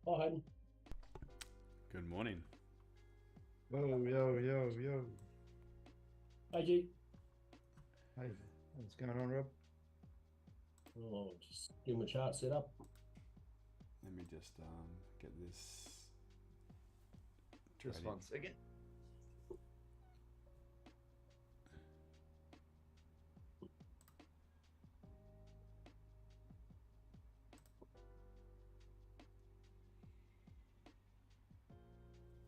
Hi, Hayden. Good morning. Yo. Hey, G. Hey, what's going on, Rob? Oh, just getting the chart set up. Let me just get this Just trading. 1 second.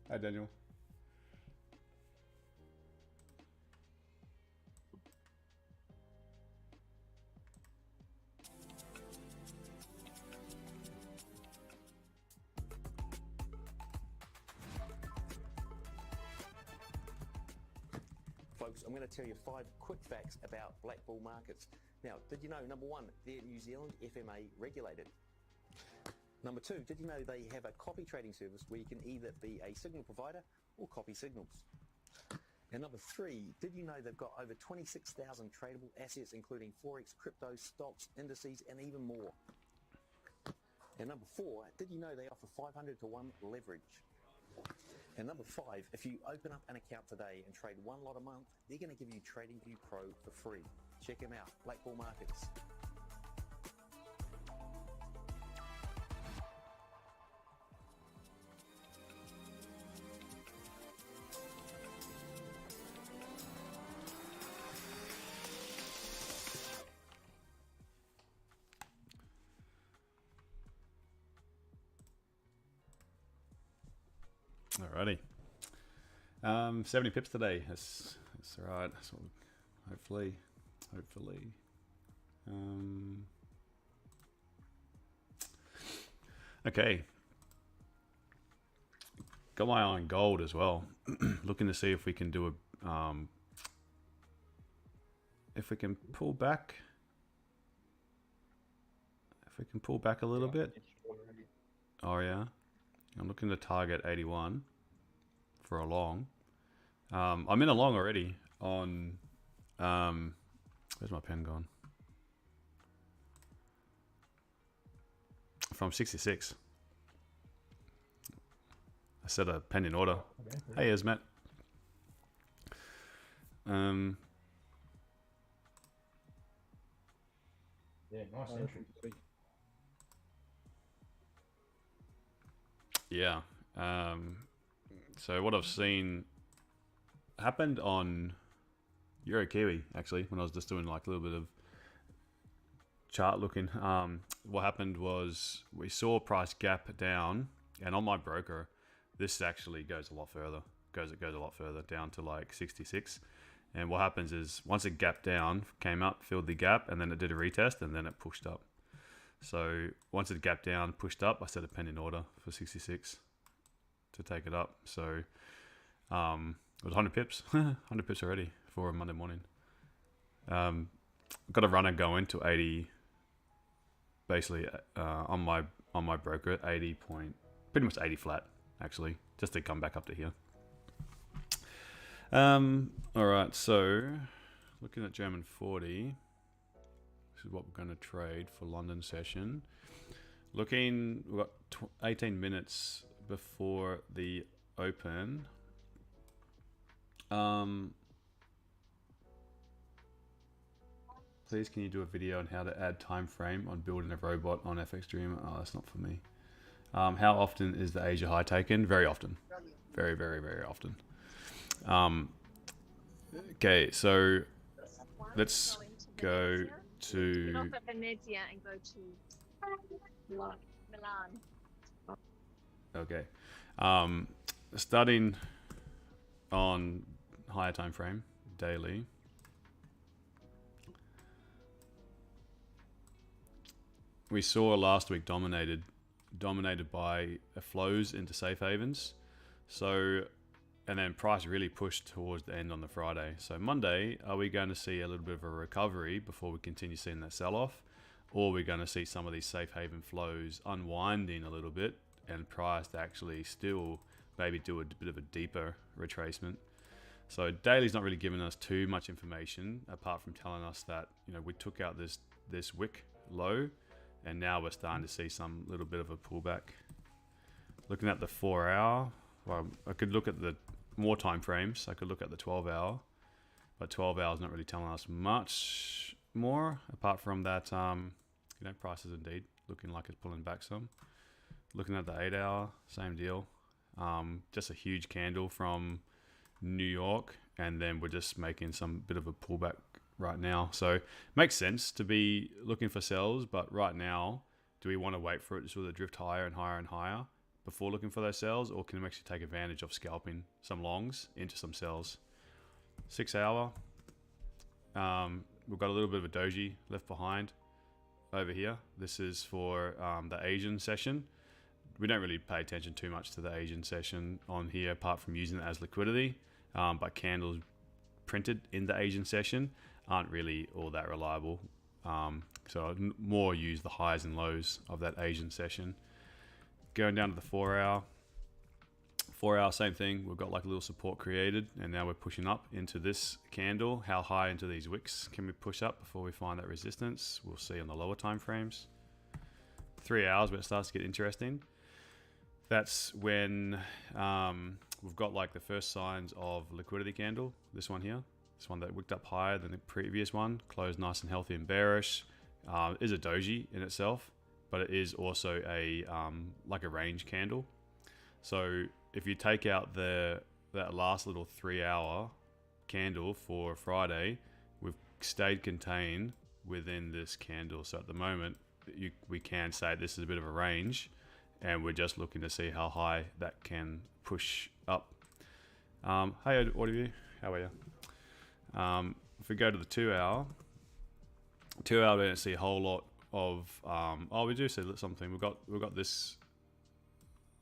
Hi, Daniel. Folks, I'm going to tell you 5 quick facts about black bull markets. Now, did you know, number 1, they're New Zealand FMA regulated? Number 2, did you know they have a copy trading service where you can either be a signal provider or copy signals? And number 3, did you know they've got over 26,000 tradable assets, including Forex, crypto, stocks, indices, and even more? And number 4, did you know they offer 500 to 1 leverage? And number 5, if you open up an account today and trade 1 lot a month, they're going to give you TradingView Pro for free. Check them out, Black Bull Markets. Alrighty. 70 pips today. That's all right. So hopefully. Okay. Got my eye on gold as well. Looking to see if we can do a if we can pull back. If we can pull back a little bit. Oh yeah. I'm looking to target 81 for a long. I'm in a long already on. Where's my pen gone? From 66. I set a pen in order. Okay. Hey, Esmet. Yeah, nice entry. Yeah. So what I've seen happened on Euro Kiwi actually when I was just doing like a little bit of chart looking. What happened was we saw price gap down, and on my broker, this actually goes a lot further. It goes a lot further down to like 66. And what happens is once it gapped down, came up, filled the gap, and then it did a retest, and then it pushed up. So once it gapped down, pushed up, I set a pen in order for 66 to take it up. So it was 100 pips, 100 pips already for a Monday morning. Got a runner going to 80, basically on my broker at 80 point, pretty much 80 flat actually, just to come back up to here. All right, so looking at German 40. This is what we're going to trade for London session. We've got 18 minutes before the open. Please, can you do a video on how to add time frame on building a robot on FX Dream? Oh, that's not for me. How often is the Asia high taken? Very often. Very, very, very often. Okay, so let's go to... Get off at Venezia and go to Milan. Okay. Starting on higher time frame, daily. We saw last week dominated by flows into safe havens. So, and then price really pushed towards the end on the Friday. So Monday, are we going to see a little bit of a recovery before we continue seeing that sell-off? Or are we going to see some of these safe haven flows unwinding a little bit and price to actually still maybe do a bit of a deeper retracement? So daily's not really giving us too much information apart from telling us that, you know, we took out this wick low and now we're starting to see some little bit of a pullback. Looking at the 4 hour, well, I could look at the more time frames. I could look at the 12 hour, but 12 hours not really telling us much more apart from that, prices indeed looking like it's pulling back some. Looking at the 8 hour, same deal. Just a huge candle from New York, and then we're just making some bit of a pullback right now. So makes sense to be looking for sells, but right now, do we want to wait for it to sort of drift higher and higher and higher before looking for those sells, or can we actually take advantage of scalping some longs into some sells? 6 hour, we've got a little bit of a doji left behind over here. This is for the Asian session. We don't really pay attention too much to the Asian session on here apart from using it as liquidity, but candles printed in the Asian session aren't really all that reliable. So I'd more use the highs and lows of that Asian session. Going down to the 4 hour. 4 hour, same thing. We've got like a little support created, and now we're pushing up into this candle. How high into these wicks can we push up before we find that resistance? We'll see on the lower time frames. 3 hours where it starts to get interesting. That's when we've got like the first signs of liquidity candle. This one here. This one that wicked up higher than the previous one. Closed nice and healthy and bearish. Is a doji in itself, but it is also a like a range candle. So if you take out that last little 3 hour candle for Friday, we've stayed contained within this candle. So at the moment, we can say this is a bit of a range, and we're just looking to see how high that can push up. Hey, AudioView, how are you? If we go to the 2 hour, we don't see a whole lot of. We do see something. We've got this.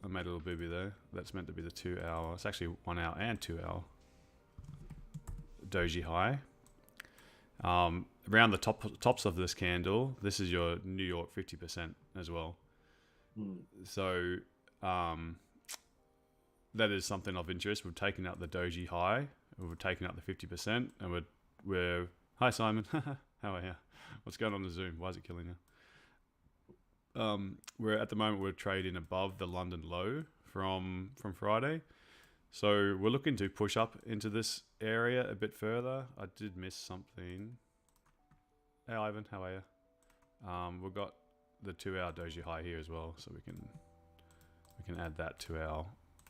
I made a little booby there. That's meant to be the 2 hour. It's actually 1 hour and 2 hour doji high. Around the tops of this candle, this is your New York 50% as well. So that is something of interest. We've taken out the doji high. We've taken out the 50%, and we're hi Simon, how are you? What's going on in Zoom? Why is it killing you? We're at the moment we're trading above the London low from Friday, so we're looking to push up into this area a bit further. I did miss something. Hey Ivan, how are you? We've got the 2 hour doji high here as well, so we can add that to our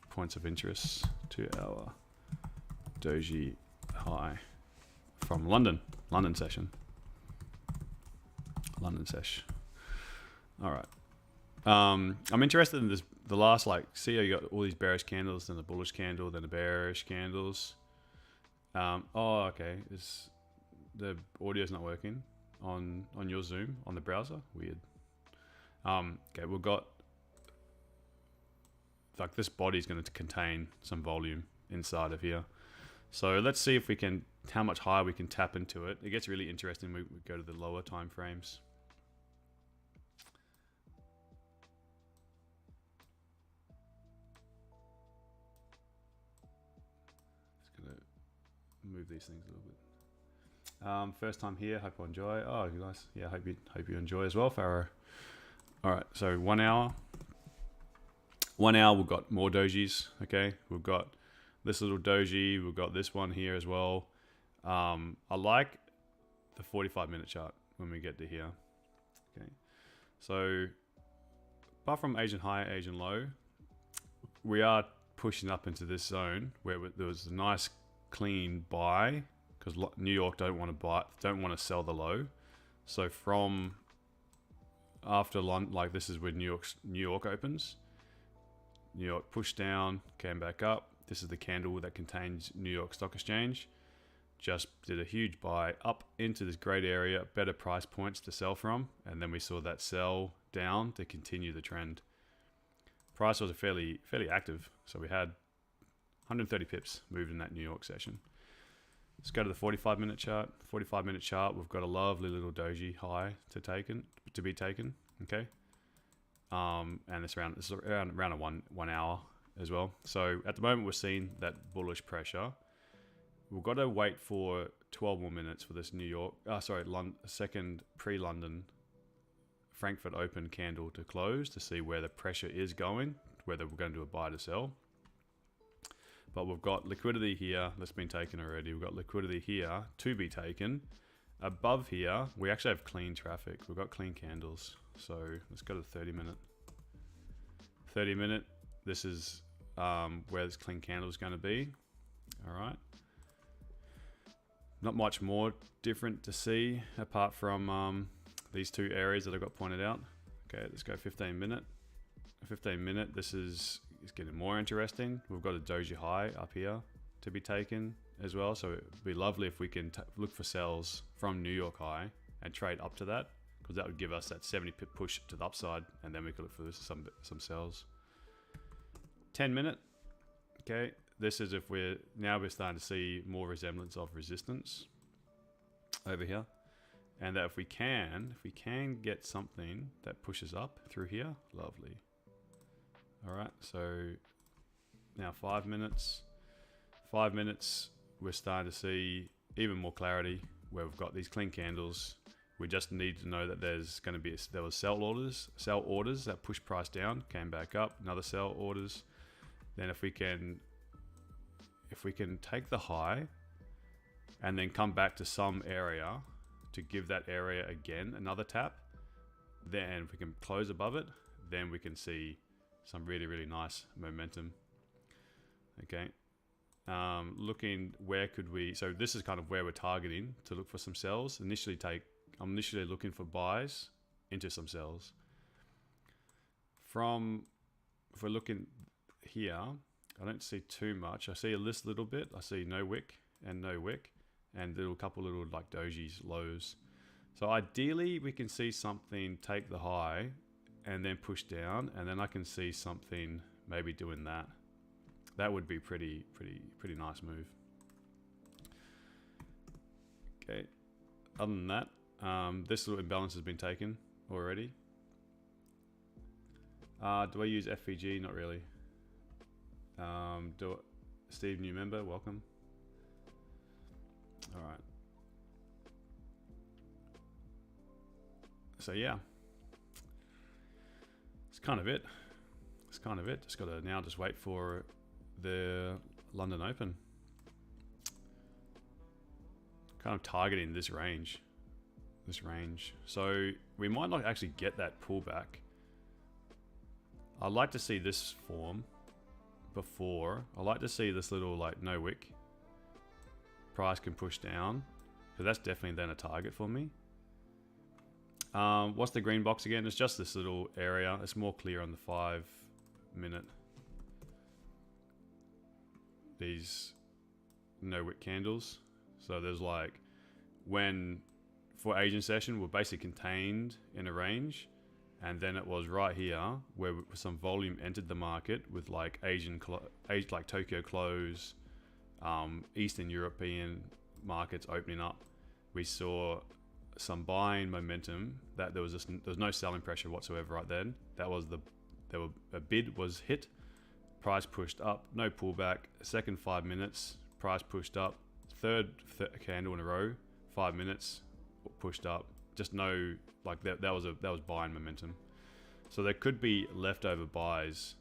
points of interest. 2 hour doji high from London session. London sesh. All right. I'm interested in this. The last, see how you got all these bearish candles, then the bullish candle, then the bearish candles. Okay. The audio's not working on your Zoom on the browser. Weird. Okay, we've got this body's going to contain some volume inside of here. So let's see if we can, how much higher we can tap into it. It gets really interesting. We go to the lower time frames. Move these things a little bit. First time here, hope you enjoy. Oh, nice. Yeah, hope you enjoy as well, Farrow. All right, so 1 hour. 1 hour, we've got more dojis. Okay, we've got this little doji. We've got this one here as well. I like the 45-minute chart when we get to here. Okay, so apart from Asian high, Asian low, we are pushing up into this zone where there was a nice clean buy, because New York don't want to sell the low. So from after this is where New York opens. New York pushed down, came back up. This is the candle that contains New York Stock Exchange. Just did a huge buy up into this great area, better price points to sell from, and then we saw that sell down to continue the trend. Price was fairly active, so we had 130 pips moved in that New York session. Let's go to the 45-minute chart. 45-minute chart, we've got a lovely little doji high to be taken. Okay, and it's around a one hour as well. So at the moment we're seeing that bullish pressure. We've got to wait for 12 more minutes for this second pre-London Frankfurt Open candle to close to see where the pressure is going whether we're going to do a buy to sell. But we've got liquidity here that's been taken already. We've got liquidity here to be taken. Above here, we actually have clean traffic. We've got clean candles. So let's go to 30 minute. 30 minute, this is where this clean candle is going to be. All right. Not much more different to see apart from these two areas that I got pointed out. Okay, let's go 15 minute. 15 minute, this is getting more interesting. We've got a doji high up here to be taken as well. So it'd be lovely if we can look for sells from New York high and trade up to that, because that would give us that 70 pip push to the upside, and then we could look for some sells. 10 minute. Okay, this is if we're starting to see more resemblance of resistance over here, and that if we can get something that pushes up through here, lovely. All right, so now 5 minutes. 5 minutes, we're starting to see even more clarity where we've got these clean candles. We just need to know that there's going to be there was sell orders that push price down, came back up, another sell orders. Then if we can take the high and then come back to some area to give that area again another tap, then if we can close above it, then we can see some really, really nice momentum. Okay, looking where could we, so this is kind of where we're targeting to look for some sells. I'm initially looking for buys into some sells. If we're looking here, I don't see too much. I see a little bit. I see no wick and no wick, and a couple little like dojis lows. So ideally we can see something take the high and then push down, and then I can see something maybe doing that. That would be pretty nice move. Okay, other than that, this little imbalance has been taken already. Do I use FVG? Not really. Steve, new member, welcome. All right. So yeah, it's kind of it. Just got to now just wait for the London Open. Kind of targeting this range. So we might not actually get that pullback. I'd like to see this form before. I like to see this little like no wick. Price can push down. So that's definitely then a target for me. What's the green box again? It's just this little area. It's more clear on the 5 minute. These no wick candles. So there's like, when for Asian session we're basically contained in a range, and then it was right here where some volume entered the market with like like Tokyo close, Eastern European markets opening up. We saw some buying momentum, that there was no selling pressure whatsoever right then. A bid was hit, price pushed up, no pullback. Second 5 minutes, price pushed up. Third candle in a row, 5 minutes, pushed up. Just no, like that was buying momentum. So there could be leftover buys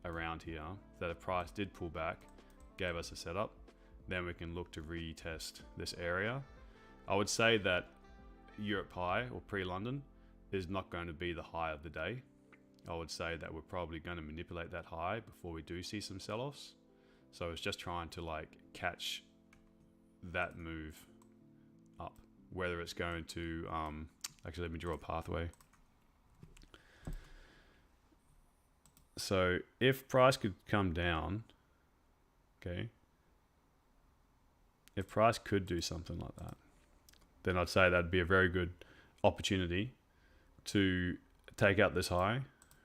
around here that a price did pull back, gave us a setup. Then we can look to retest this area. I would say that Europe high or pre-London is not going to be the high of the day. I would say that we're probably going to manipulate that high before we do see some sell-offs. So it's just trying to like catch that move up, whether it's going to actually, let me draw a pathway. So if price could come down, okay, if price could do something like that, then I'd say that'd be a very good opportunity to take out this high.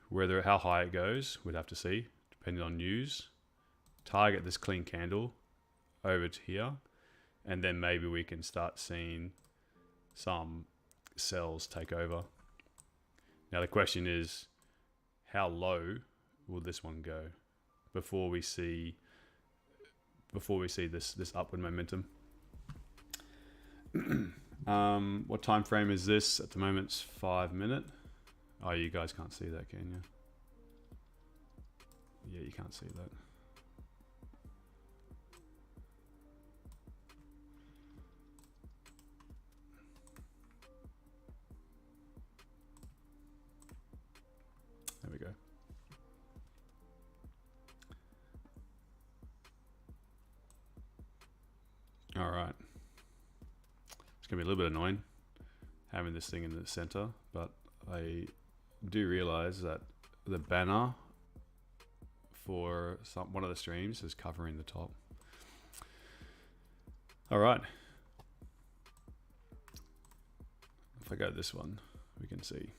Whether how high it goes, we'd have to see, depending on news. Target this clean candle over to here, and then maybe we can start seeing some sells take over. Now the question is, how low will this one go before we see this upward momentum? What time frame is this? At the moment it's 5 minute. Oh, you guys can't see that, can you? Yeah, you can't see that. There we go. All right. It's going to be a little bit annoying having this thing in the center, but I do realize that the banner for one of the streams is covering the top. All right. If I go this one, we can see.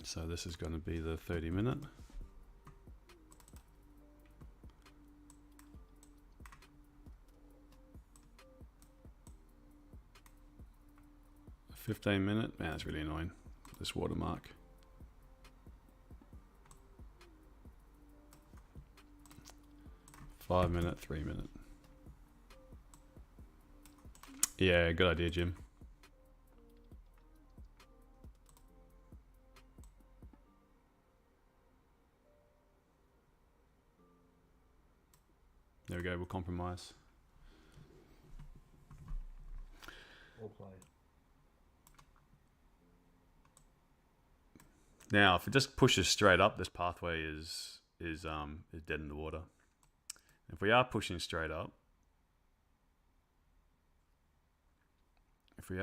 So this is going to be the 30-minute. A 15-minute. Man, that's really annoying. This watermark. Five-minute, 3-minute. Yeah, good idea, Jim. There we go, we'll compromise. Well played. Now, if it just pushes straight up, this pathway is dead in the water. If we are pushing straight up, we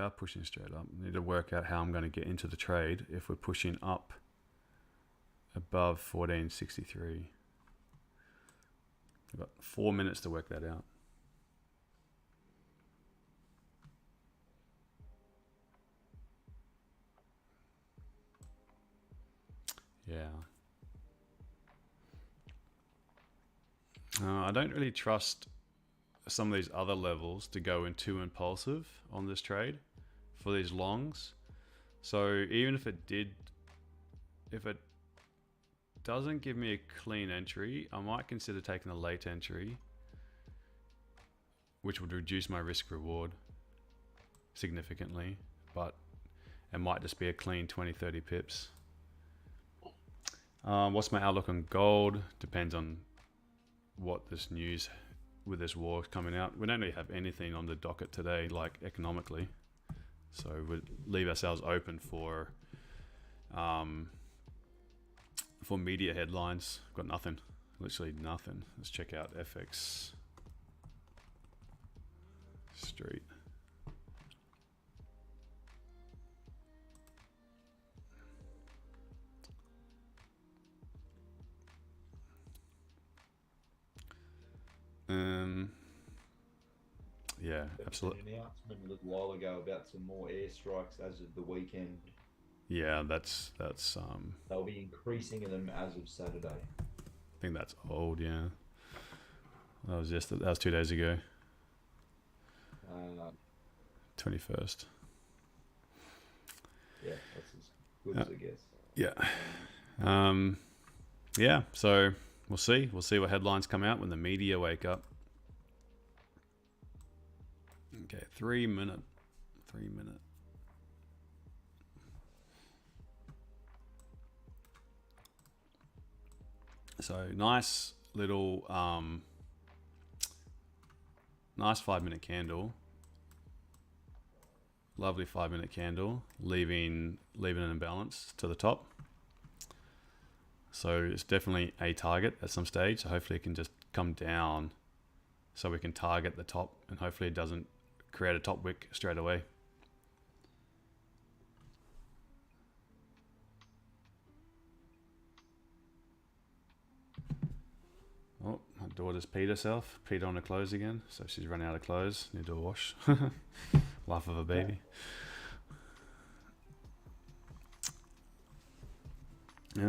need to work out how I'm going to get into the trade if we're pushing up above 1463. We've got 4 minutes to work that out. Yeah. I don't really trust some of these other levels to go in too impulsive on this trade for these longs. So even if it doesn't give me a clean entry, I might consider taking a late entry, which would reduce my risk reward significantly, but it might just be a clean 20-30 pips. What's my outlook on gold? Depends on what this news with this war coming out. We don't really have anything on the docket today, like economically, so we'll leave ourselves open for media headlines. Got nothing, literally nothing. Let's check out FX Street. Yeah, absolutely. An announcement a little while ago about some more airstrikes as of the weekend. Yeah, that's They'll be increasing them as of Saturday. I think that's old. Yeah, that was 2 days ago. 21st. Yeah, that's as good as I guess. Yeah. Yeah, so we'll see what headlines come out when the media wake up. Okay, 3 minute. So nice little nice 5-minute candle. Lovely 5-minute candle, leaving an imbalance to the top. So it's definitely a target at some stage. So hopefully it can just come down so we can target the top, and hopefully it doesn't create a top wick straight away. Oh, my daughter's peed herself. Peed on her clothes again. So she's running out of clothes. Need to do a wash. Life of a baby. All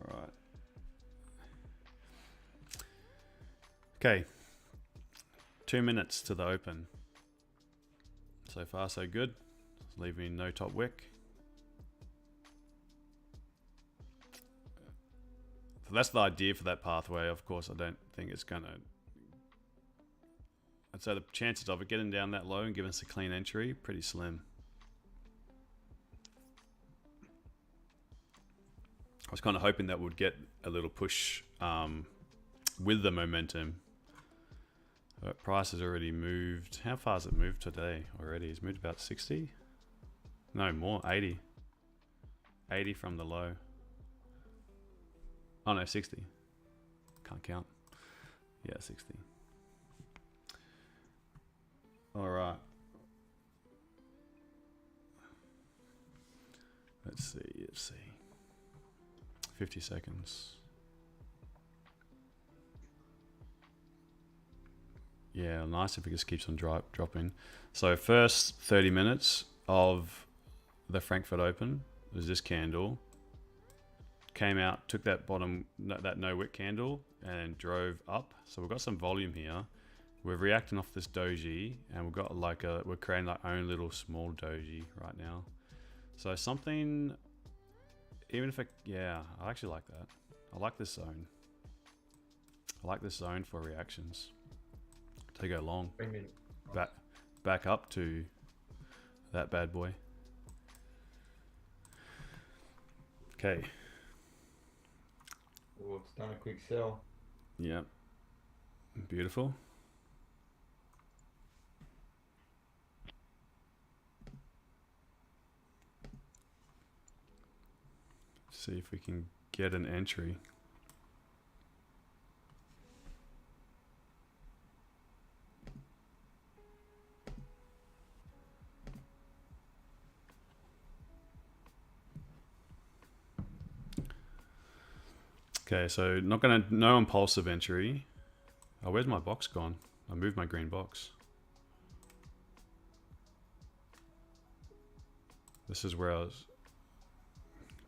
right. Okay. 2 minutes to the open. So far, so good. Leaving no top wick. So that's the idea for that pathway. Of course, I don't think it's going to... I'd say the chances of it getting down that low and giving us a clean entry, pretty slim. I was kind of hoping that would get a little push with the momentum. But price has already moved. How far has it moved today already? It's moved about 60? No, more, 80. 80 from the low. Oh no, 60. Can't count. Yeah, 60. All right. Let's see. 50 seconds. Yeah, nice if it just keeps on dropping. So first 30 minutes of the Frankfurt Open was this candle. Came out, took that bottom, that no wick candle and drove up. So we've got some volume here. We're reacting off this doji and we've got like we're creating our own little small doji right now. So something, even if yeah, I actually like that. I like this zone. I like this zone for reactions. To go long. Back up to that bad boy. Okay. Oh, it's done a quick sell. Yeah. Beautiful. See if we can get an entry. Okay, so no impulsive entry. Oh, where's my box gone? I moved my green box. This is where I was.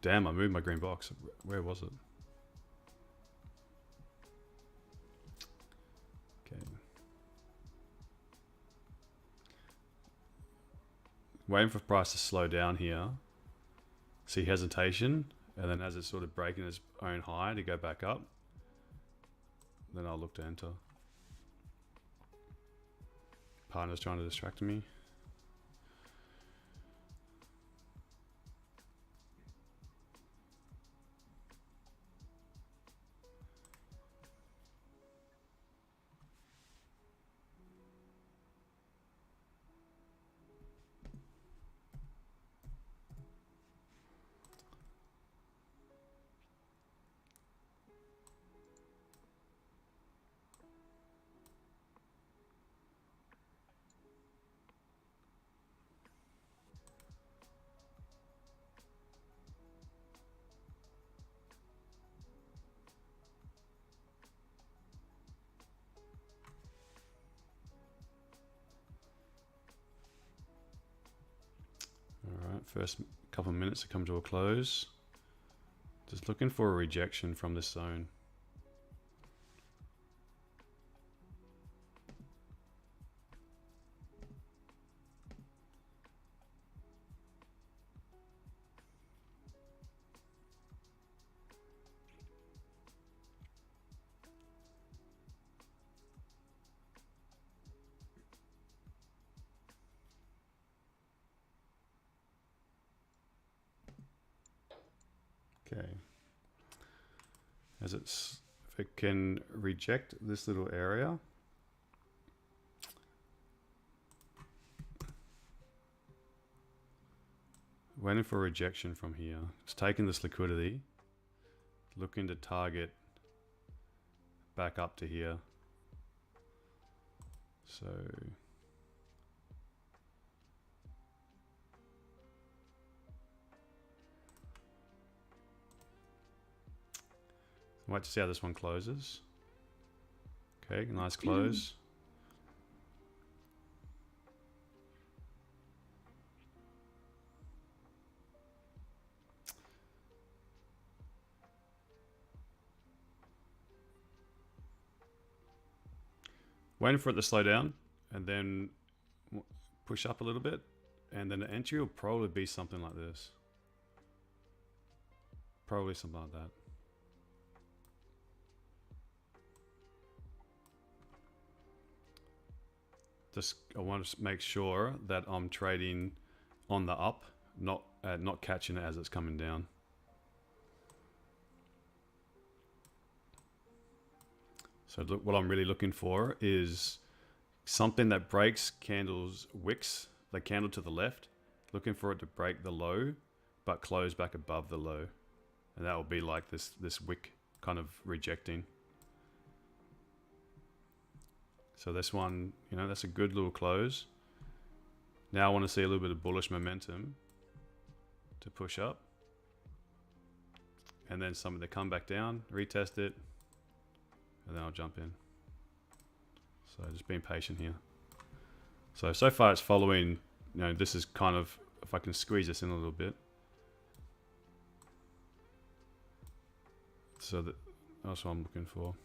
Damn, I moved my green box. Where was it? Okay. Waiting for price to slow down here. See hesitation. And then as it's sort of breaking its own high to go back up, then I'll look to enter. Partner's trying to distract me. Alright, first couple of minutes to come to a close. Just looking for a rejection from this zone. Okay. If it can reject this little area. Waiting for rejection from here. It's taking this liquidity. Looking to target back up to here. So wait to see how this one closes. Okay, nice close. Waiting for it to slow down and then push up a little bit, and then the entry will probably be something like this. Probably something like that. I want to make sure that I'm trading on the up, not catching it as it's coming down. So look, what I'm really looking for is something that breaks candles wicks, the candle to the left, looking for it to break the low, but close back above the low. And that will be like this wick kind of rejecting. So this one, you know, that's a good little close. Now I want to see a little bit of bullish momentum to push up. And then something to come back down, retest it, and then I'll jump in. So just being patient here. So far it's following, you know, this is kind of, if I can squeeze this in a little bit. So that's what I'm looking for.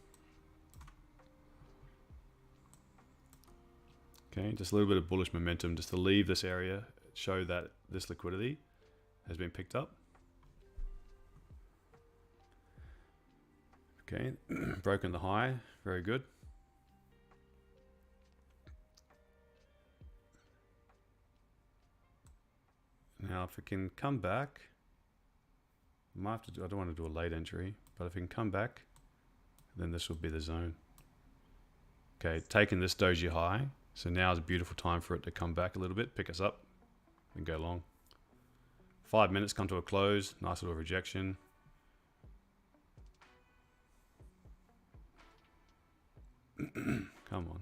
Okay, just a little bit of bullish momentum just to leave this area, show that this liquidity has been picked up. Okay, broken the high, very good. Now if it can come back, I might have to do, I don't want to do a late entry, but if it can come back, then this will be the zone. Okay, taking this doji high, so now is a beautiful time for it to come back a little bit, pick us up, and go long. 5 minutes come to a close, nice little rejection. Come on.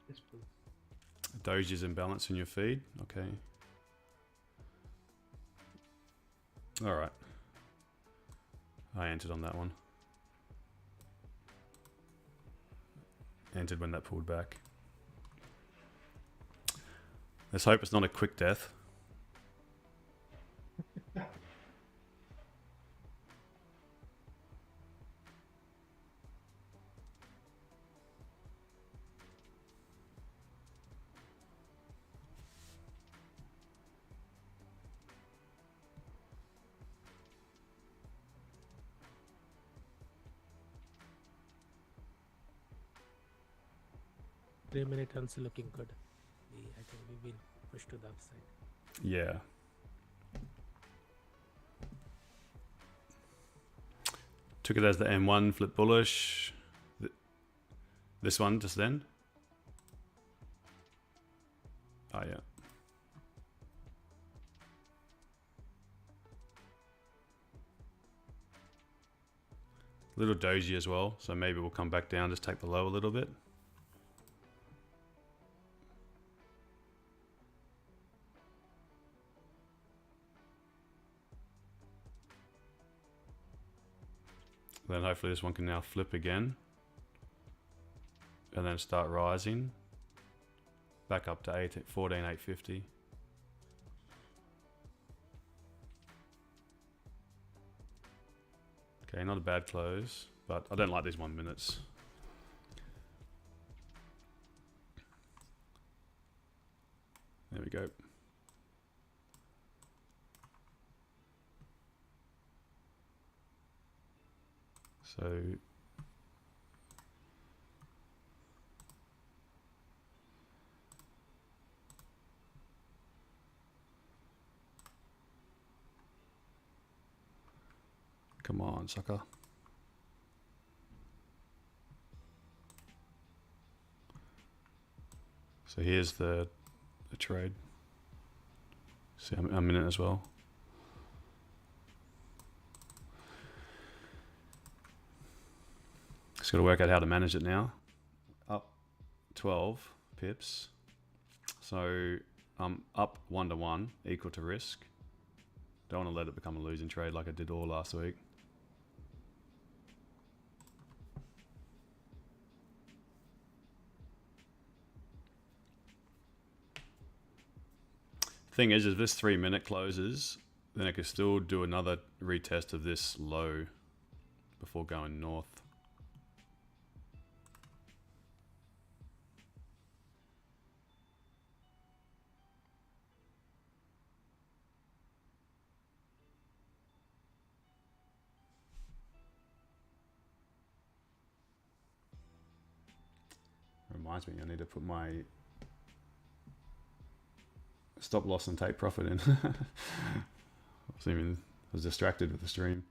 Yes, please. Doji's imbalance in your feed, okay. All right. I entered on that one. Entered when that pulled back. Let's hope it's not a quick death. Minute also looking good. I think we've been pushed to the upside. Yeah. Took it as the M1, flip bullish. This one just then. Oh yeah. Little doji as well, so maybe we'll come back down, just take the low a little bit. Then hopefully this one can now flip again and then start rising back up to 14,850. Okay, not a bad close, but I don't like these 1 minutes. There we go. So come on, sucker. So here's the trade. See, I'm in it as well. Just got to work out how to manage it now. Up 12 pips. So I'm up 1-to-1, equal to risk. Don't want to let it become a losing trade like I did all last week. Thing is, if this 3 minute closes, then I could still do another retest of this low before going north. reminds me, I need to put my stop loss and take profit in. I was distracted with the stream.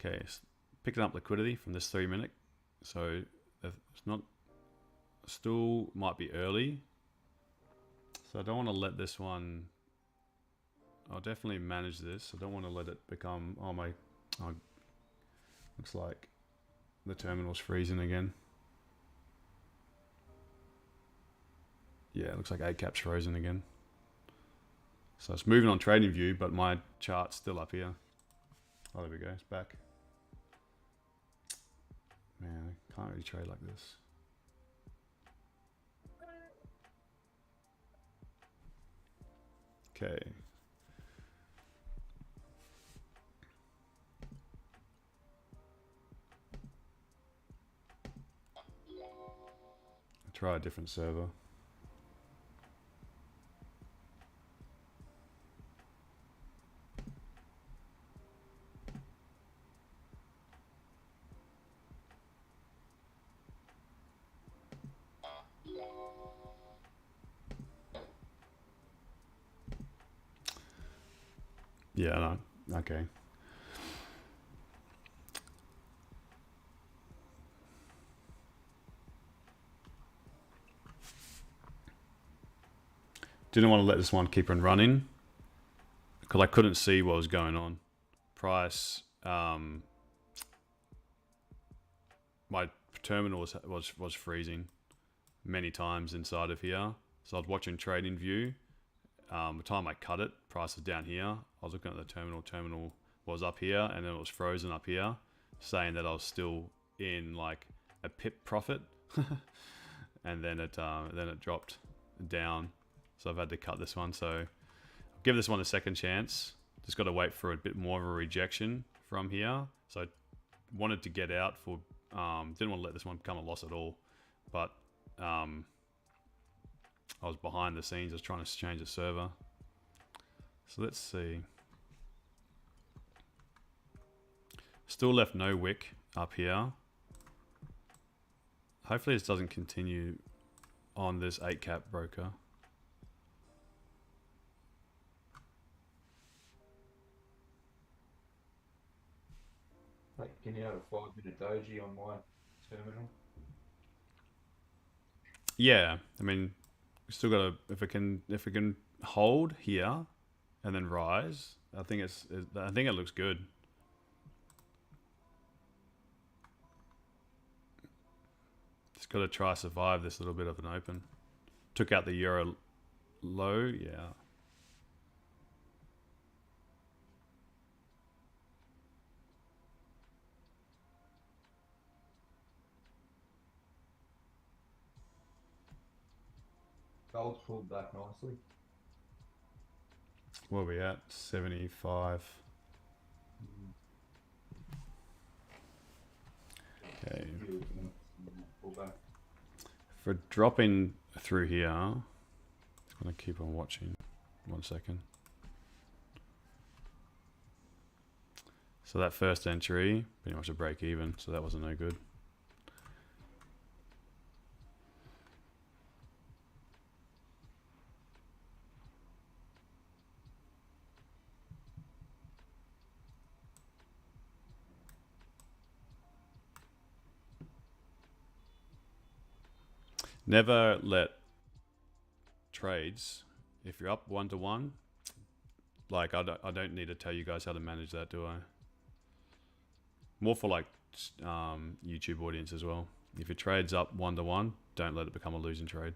Okay, picking up liquidity from this 3 minute. So it's not, still might be early. So I don't want to let this one, I'll definitely manage this. I don't want to let it become, oh, looks like the terminal's freezing again. Yeah, it looks like ACAP's frozen again. So it's moving on TradingView, but my chart's still up here. Oh, there we go, it's back. Man, I can't really trade like this. Okay. Try a different server. Yeah, no, okay. Didn't want to let this one keep on running because I couldn't see what was going on. Price, my terminal was freezing many times inside of here. So I was watching TradingView. The time I cut it, price was down here. I was looking at the terminal was up here, and then it was frozen up here, saying that I was still in like a pip profit, and then it dropped down. So I've had to cut this one. So I'll give this one a second chance. Just got to wait for a bit more of a rejection from here. So I wanted to get out for, didn't want to let this one become a loss at all, but I was behind the scenes. I was trying to change the server. So let's see. Still left no wick up here. Hopefully this doesn't continue on this 8 cap broker. Can you have a 5-minute doji on my terminal? Yeah, I mean, we still got to, if it can hold here and then rise, I think it looks good. Just got to try survive this little bit of an open. Took out the euro low, yeah. Gold's pulled back nicely. Where are we at? 75. Okay. Pull back. For dropping through here, I'm gonna keep on watching. 1 second. So that first entry, pretty much a break even, so that wasn't no good. Never let trades, if you're up 1-to-1, like I don't need to tell you guys how to manage that, do I? More for like YouTube audience as well. If your trade's up 1-to-1, don't let it become a losing trade.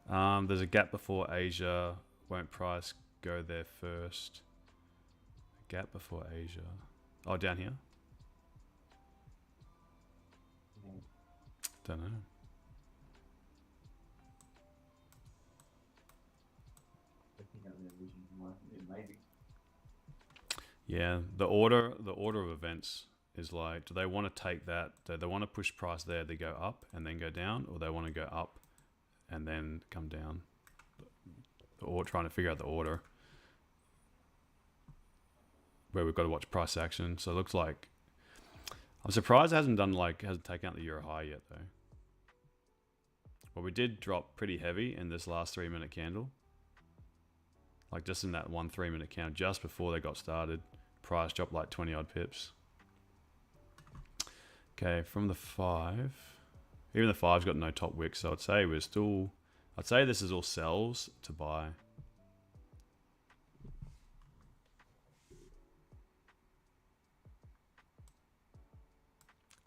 There's a gap before Asia. Won't price go there first? Gap before Asia. Oh, down here? Don't know. Maybe. Yeah, the order of events is like, do they want to take that? Do they want to push price there? They go up and then go down, or they want to go up and then come down? Or trying to figure out the order where we've got to watch price action. So it looks like, I'm surprised it hasn't taken out the euro high yet though. Well, we did drop pretty heavy in this last 3 minute candle. Like just in that 1 3 minute candle, just before they got started, price dropped like 20 odd pips. Okay, from the 5, even the 5's got no top wick, so I'd say this is all sells to buy.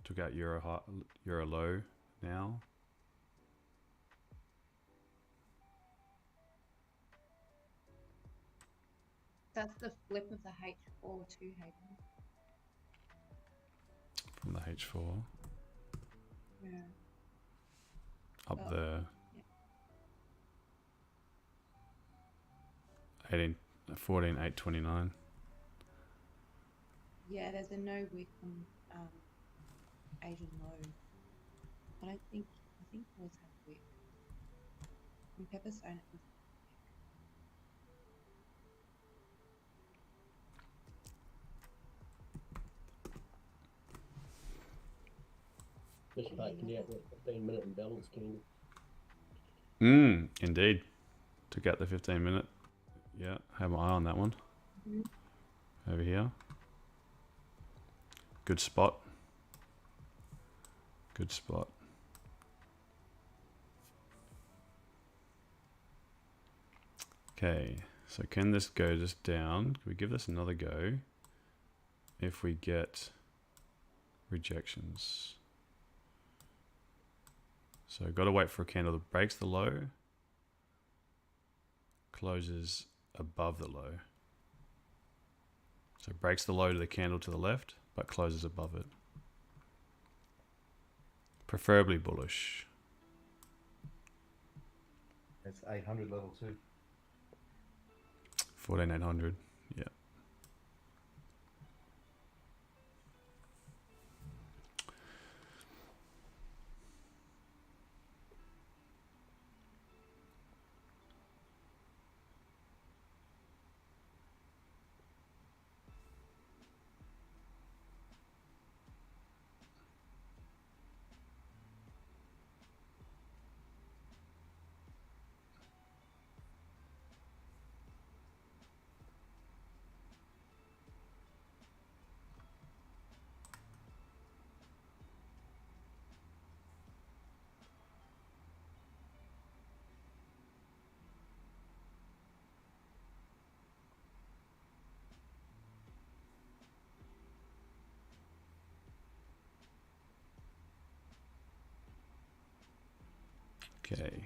Took out euro low now. That's the flip of the H4 to Haydos. From the H4. Yeah. Up Oh, there. yeah. 18, 14, 829. Yeah, there's a no wick on Asian low. I think yours have wick. On Pepperstone it was Just taking out that 15-minute imbalance candle. Indeed. Took out the 15 minute. Yeah, have my eye on that one. Over here. Good spot. Good spot. Okay, so can this go just down? Can we give this another go if we get rejections? So got to wait for a candle that breaks the low, closes above the low. So breaks the low to the candle to the left, but closes above it. Preferably bullish. That's 800 level too. 14,800, yeah. Okay.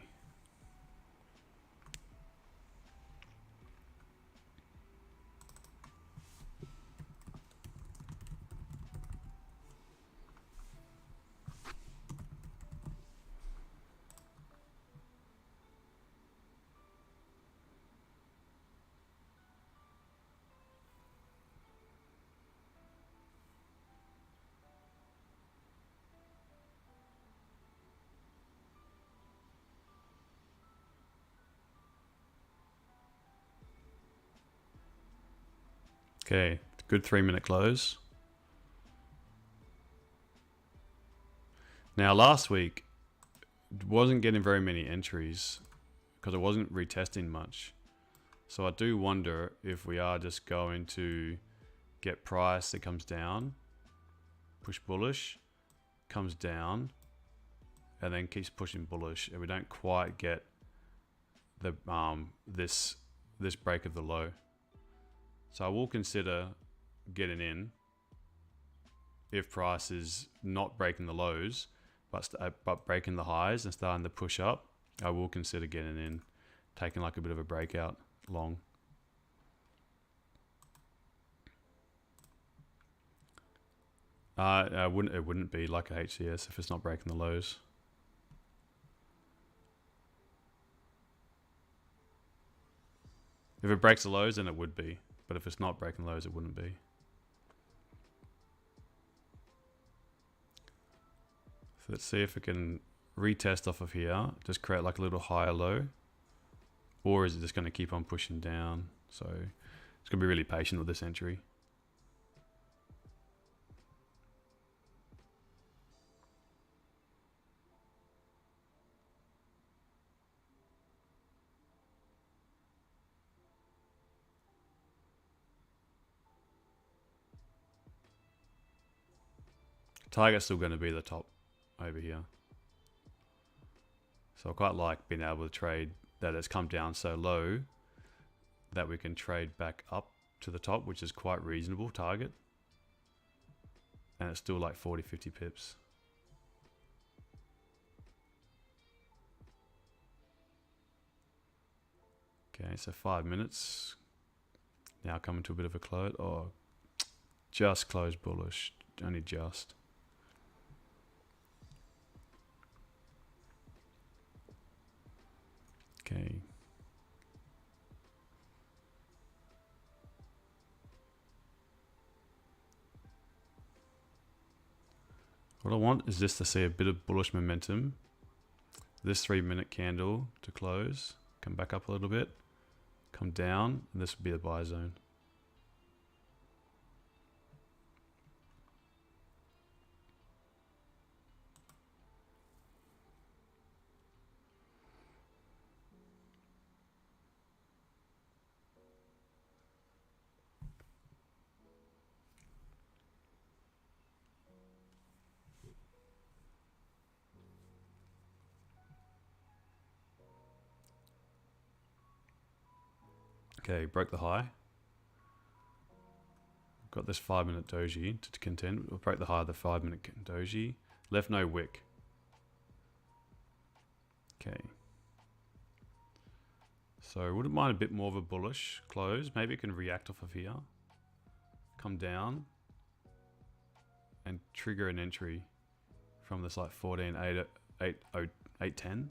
Okay, good 3 minute close. Now last week wasn't getting very many entries because I wasn't retesting much. So I do wonder if we are just going to get price that comes down, push bullish, comes down, and then keeps pushing bullish, and we don't quite get the this break of the low. So I will consider getting in if price is not breaking the lows, but breaking the highs and starting to push up. I will consider getting in, taking like a bit of a breakout long. It wouldn't be like a HCS if it's not breaking the lows. If it breaks the lows, then it would be. But if it's not breaking lows, it wouldn't be. So let's see if it can retest off of here. Just create like a little higher low. Or is it just going to keep on pushing down? So it's going to be really patient with this entry. Target's still going to be the top over here. So I quite like being able to trade that it's come down so low that we can trade back up to the top, which is quite reasonable target. And it's still like 40, 50 pips. Okay, so 5 minutes. Now coming to a bit of a close. Oh, just closed bullish. Only just. Okay. What I want is just to see a bit of bullish momentum. This 3 minute candle to close. Come back up a little bit. Come down. And this would be the buy zone. Okay, broke the high. Got this 5 minute doji to contend. We'll break the high of the 5 minute doji. Left no wick. Okay. So wouldn't mind a bit more of a bullish close. Maybe it can react off of here. Come down. And trigger an entry from this like 14.810.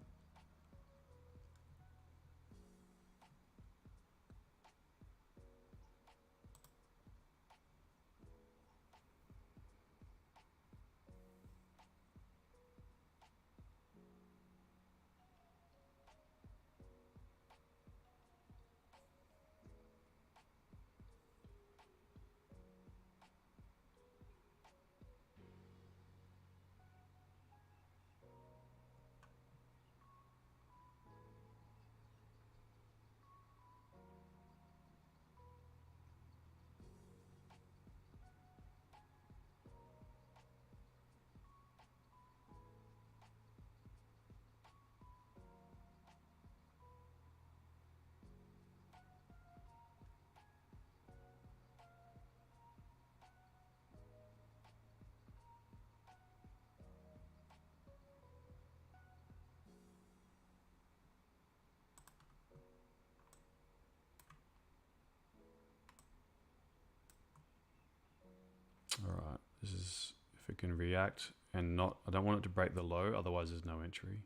Alright, this is if it can react and not, I don't want it to break the low, otherwise there's no entry.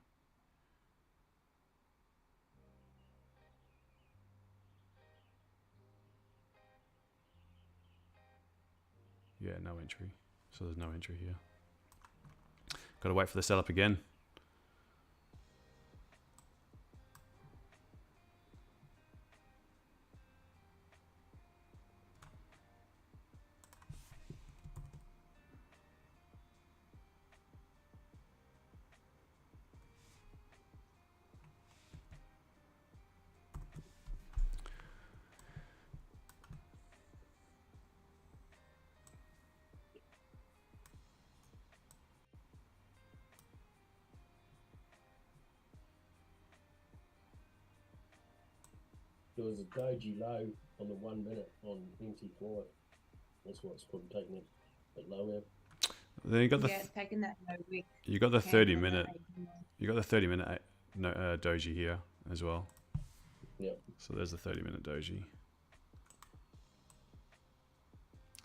Yeah, no entry. So there's no entry here. Gotta wait for the setup again. There was a doji low on the 1 minute on MT5. That's what's probably taking it a bit lower. Then you got the Yeah, it's taken that no wick. you got the candle 30 and that minute. 18 line. You got the 30 minute doji here as well. Yep. So there's the 30-minute doji.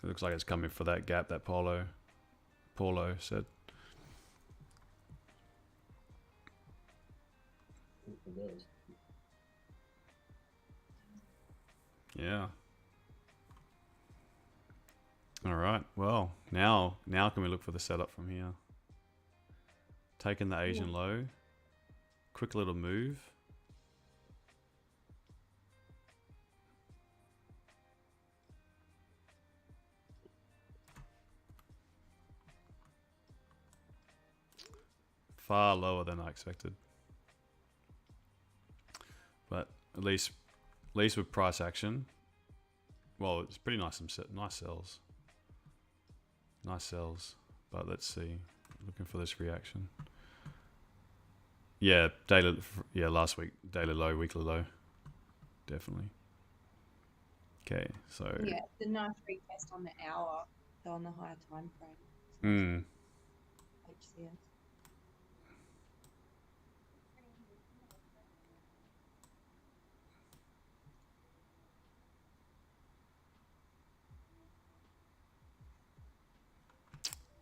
It looks like it's coming for that gap that Paulo said. It does. Yeah. All right. Well, now can we look for the setup from here? Taking the Asian low. Quick little move. Far lower than I expected. But at least with price action, well, it's pretty nice. Nice sells. Nice sells. But let's see. Looking for this reaction. Yeah, last week daily low, weekly low, definitely. Okay, so Yeah, the nice retest on the hour, so on the higher time frame. HCS.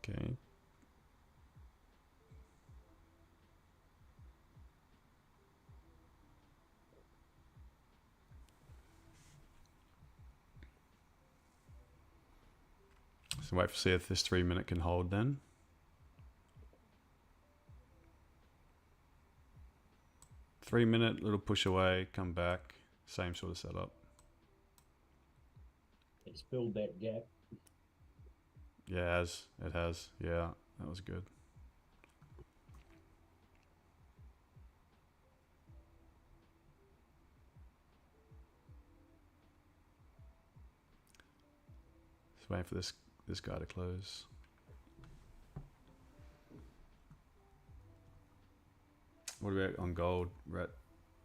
okay. So wait for see if this 3 minute can hold then. Three-minute little push away, come back, same sort of setup. It's filled that gap. Yeah, it has. Yeah, that was good. Just waiting for this guy to close. What about on gold? We're at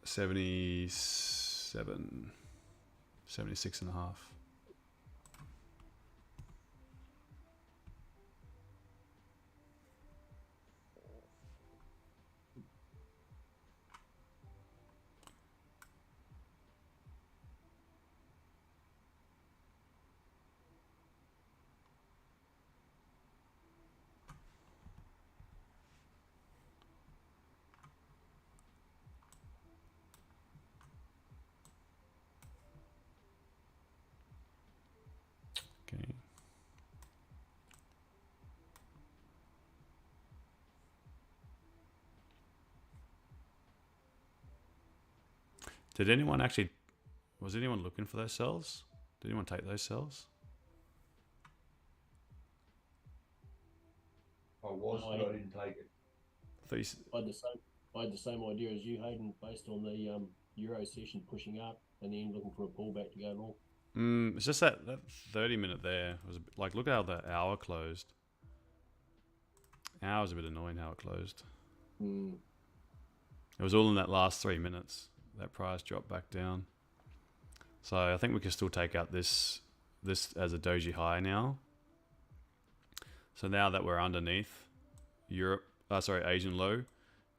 77, 76 and a half. Okay. Did anyone actually, was anyone looking for those cells? Did anyone take those cells? I was, but I didn't take it. I had the same idea as you, Hayden, based on the Euro session pushing up and then looking for a pullback to go long. It's just that 30-minute there was a bit, like, look how the hour closed. Hour's a bit annoying how it closed. It was all in that last 3 minutes. That price dropped back down. So I think we can still take out this as a doji high now. So now that we're underneath Asian low,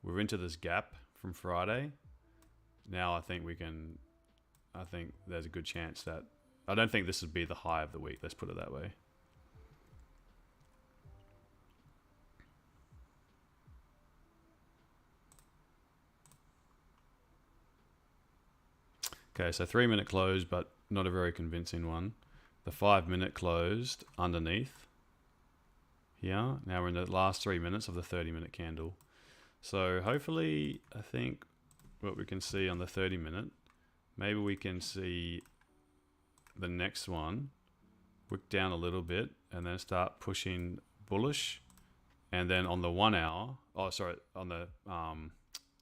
we're into this gap from Friday. Now I think there's a good chance that, I don't think this would be the high of the week, let's put it that way. Okay, so 3 minute close, but not a very convincing one. The 5 minute closed underneath here. Now we're in the last 3 minutes of the 30-minute candle. So hopefully, I think what we can see on the 30-minute, maybe we can see the next one wick down a little bit and then start pushing bullish. And then on the 1 hour, on the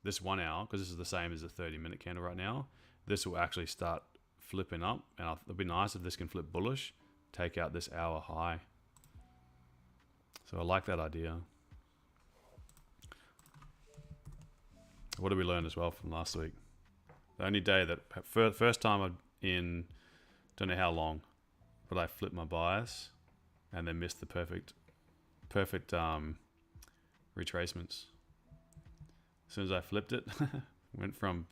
this 1 hour, because this is the same as the 30-minute candle right now, this will actually start flipping up, and it'll be nice if this can flip bullish, take out this hour high. So I like that idea. What did we learn as well from last week? The only day that, first time in, don't know how long, but I flipped my bias and then missed the perfect retracements. As soon as I flipped it, went from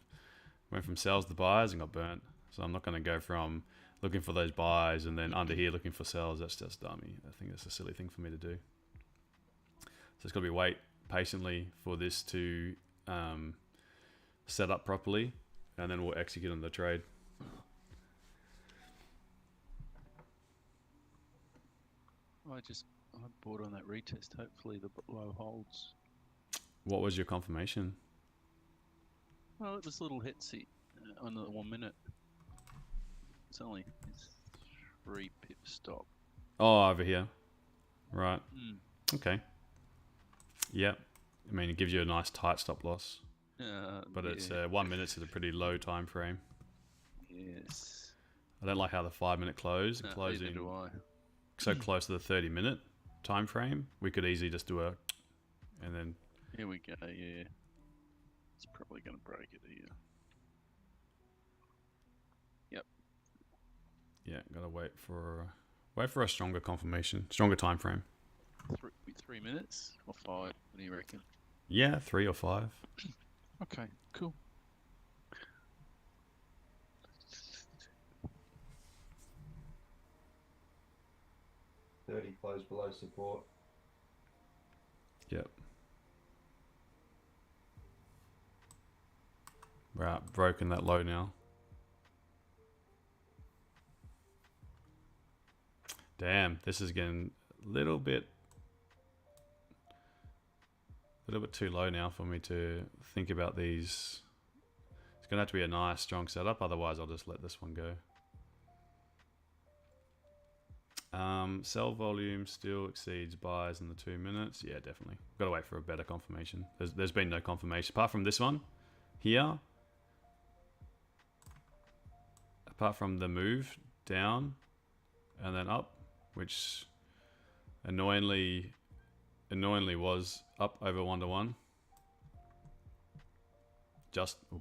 sells to buys and got burnt. So I'm not going to go from looking for those buys and then under here looking for sells. That's just dummy. I think that's a silly thing for me to do. So it's got to be wait patiently for this to set up properly, and then we'll execute on the trade. I bought on that retest. Hopefully the low holds. What was your confirmation? Well, it was a little hitsy on the 1 minute. It's 3 pip stop. Oh, over here. Right. Mm. Okay. Yep. I mean, it gives you a nice tight stop loss. But it's 1 minute is a pretty low time frame. Yes. I don't like how the 5 minute close. No, Closing neither do I. so close to the 30 minute time frame. We could easily just do a and then. Here we go. Yeah. It's probably going to break it here. Yep. Yeah, gotta wait for a stronger confirmation, stronger time frame. 3 minutes or 5? What do you reckon? Yeah, 3 or 5. Okay, cool. $30 close below support. Yep. Right, broken that low now. Damn, this is getting a little bit too low now for me to think about these. It's gonna have to be a nice strong setup, otherwise I'll just let this one go. Sell volume still exceeds buys in the 2 minutes. Yeah, definitely. Got to wait for a better confirmation. There's been no confirmation apart from this one here. Apart from the move down and then up, which annoyingly was up over 1-to-1.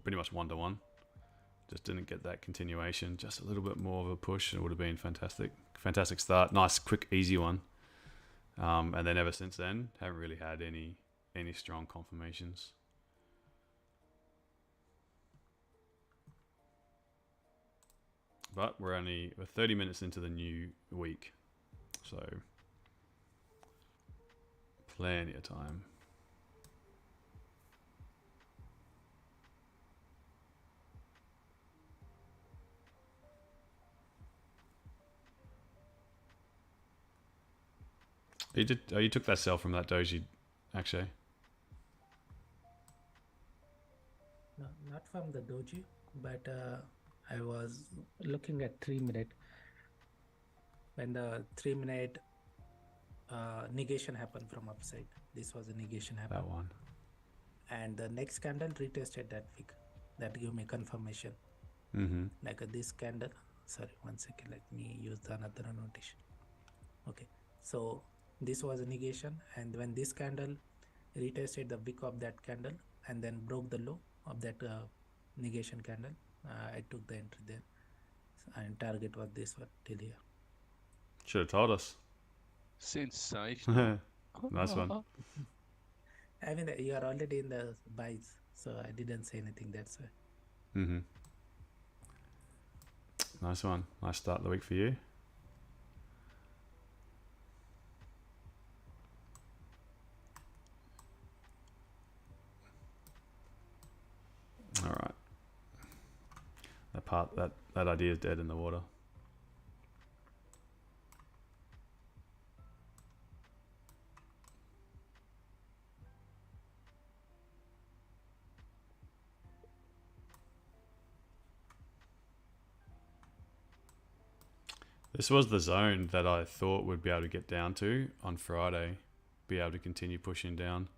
Pretty much 1-to-1. Just didn't get that continuation. Just a little bit more of a push, and it would have been fantastic. Fantastic start. Nice, quick, easy one. And then ever since then, haven't really had any strong confirmations. But we're 30 minutes into the new week, so plenty of time. You took that sell from that doji, actually. No, not from the doji, but I was looking at 3 minute. When the 3 minute negation happened from upside, this was a negation happened. That one. And the next candle retested that wick. That gave me confirmation. Mm-hmm. Like this candle. Sorry, 1 second. Let me use another notation. Okay, so this was a negation, and when this candle retested the wick of that candle and then broke the low of that negation candle, I took the entry there, and target was this one till here. Should have told us. Sensational. Nice one. I mean, you are already in the buys, so I didn't say anything. That's why. Mm-hmm. Nice one. Nice start of the week for you. All right. That idea is dead in the water. This was the zone that I thought would be able to get down to on Friday, be able to continue pushing down.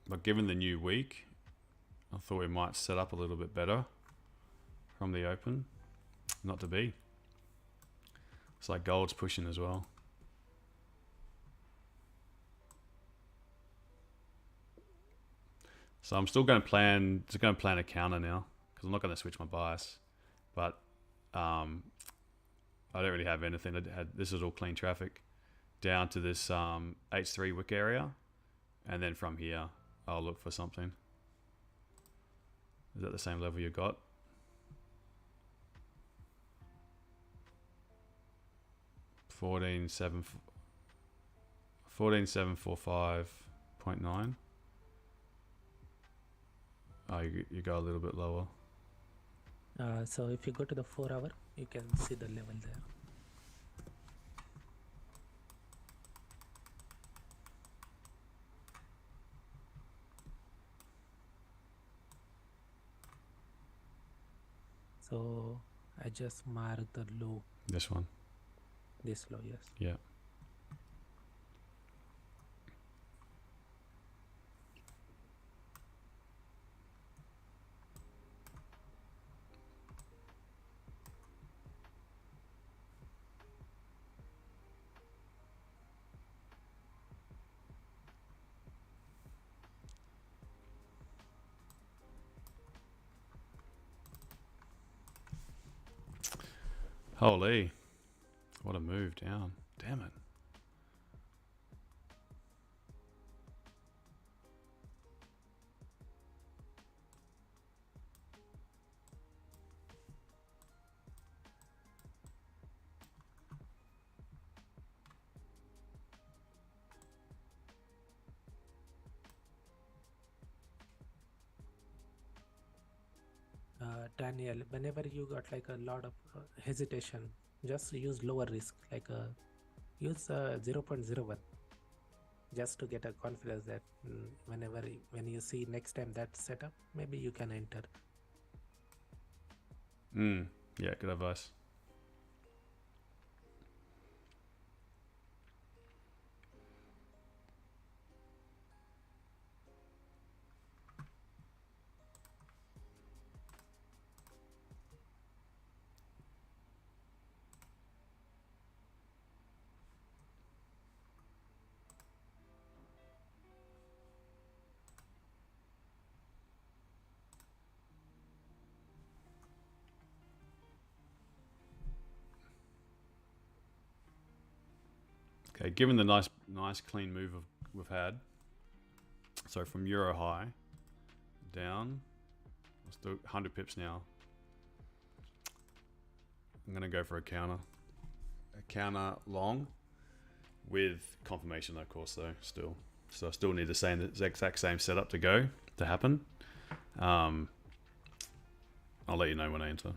But given the new week, I thought we might set up a little bit better from the open. Not to be. It's like gold's pushing as well. So I'm still going to plan a counter now, because I'm not going to switch my bias. But I don't really have anything. This is all clean traffic. down to this H3 wick area, and then from here I'll look for something. Is that the same level you got? Fourteen seven 14745.9. Oh, you go a little bit lower. So if you go to the 4 hour, you can see the level there. So I just mark the low. This one. This low, yes. Yeah. Holy, what a move down. Damn it. Daniel, whenever you got like a lot of hesitation, just use lower risk, like use 0.01, just to get a confidence that when you see next time that setup, maybe you can enter. Yeah, good advice. Okay, given the nice clean move we've had, so from Euro high down, let's do 100 pips now. I'm gonna go for a counter long with confirmation, of course, though. So I still need the exact same setup to happen. I'll let you know when I enter.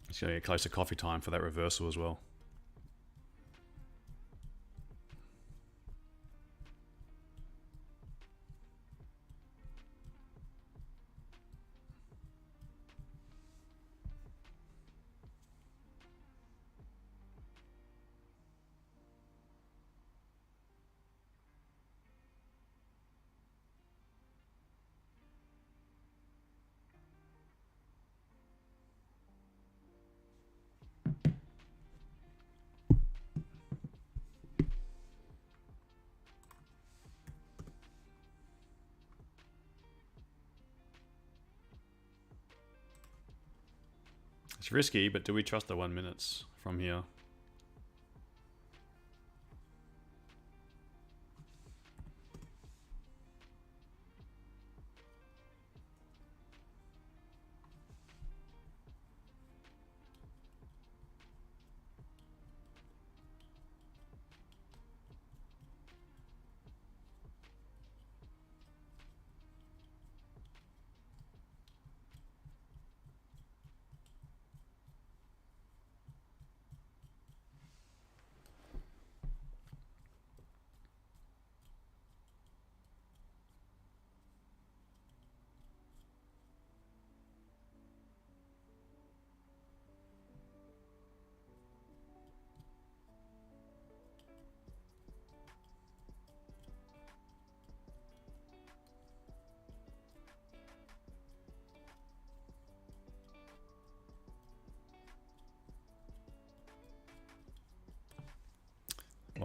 It's going to get close to coffee time for that reversal as well. It's risky, but do we trust the 1 minutes from here?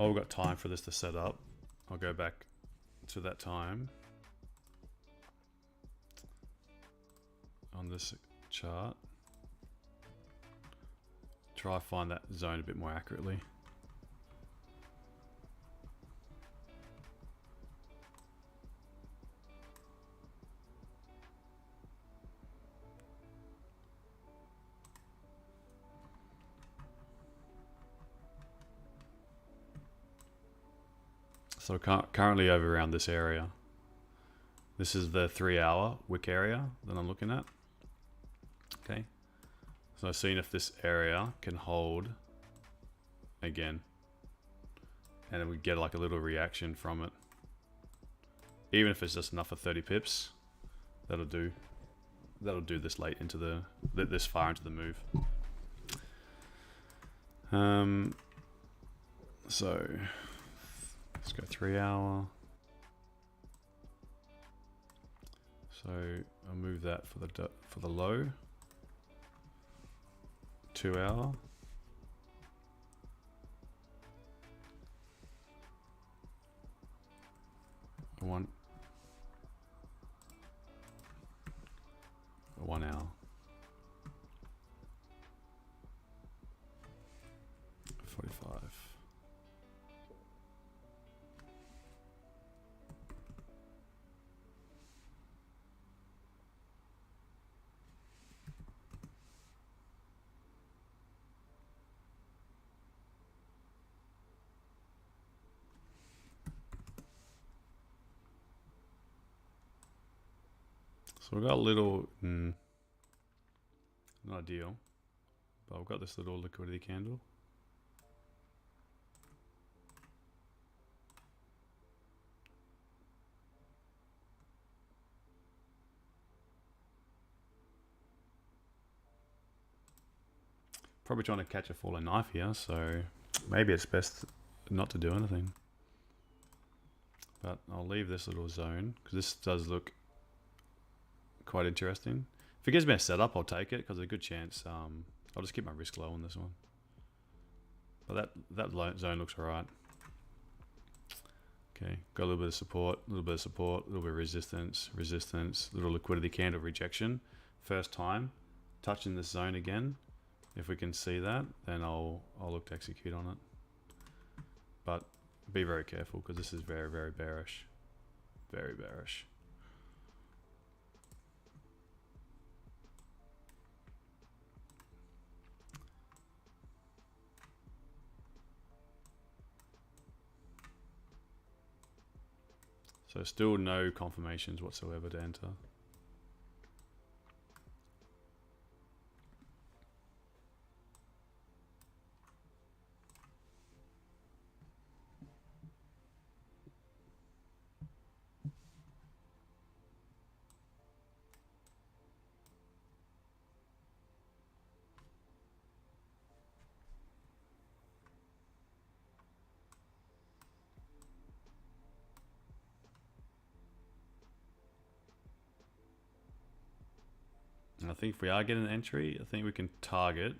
while we've got time for this to set up, I'll go back to that time on this chart. Try to find that zone a bit more accurately. So currently over around this area. This is the 3-hour wick area that I'm looking at. Okay. So I've seen if this area can hold again. And then we get like a little reaction from it. Even if it's just enough for 30 pips, that'll do. That'll do this late into the, this far into the move. So let's go 3-hour. So I'll move that for the low. 2-hour. One 1 hour. 45. So we've got a little, not ideal, but I've got this little liquidity candle. Probably trying to catch a falling knife here, so maybe it's best not to do anything. But I'll leave this little zone, because this does look quite interesting. If it gives me a setup, I'll take it, because there's a good chance I'll just keep my risk low on this one. But that zone looks alright. Okay, got a little bit of support, a little bit of support, a little bit of resistance, resistance, little liquidity candle rejection. First time touching this zone again. If we can see that, then I'll look to execute on it. But be very careful, because this is very, very bearish. Very bearish. So still no confirmations whatsoever to enter. And I think if we are getting an entry, I think we can target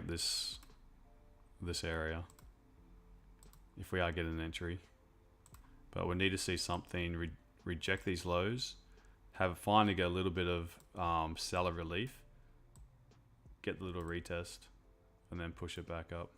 this area if we are getting an entry. But we need to see something reject these lows, finally get a little bit of seller relief, get the little retest, and then push it back up.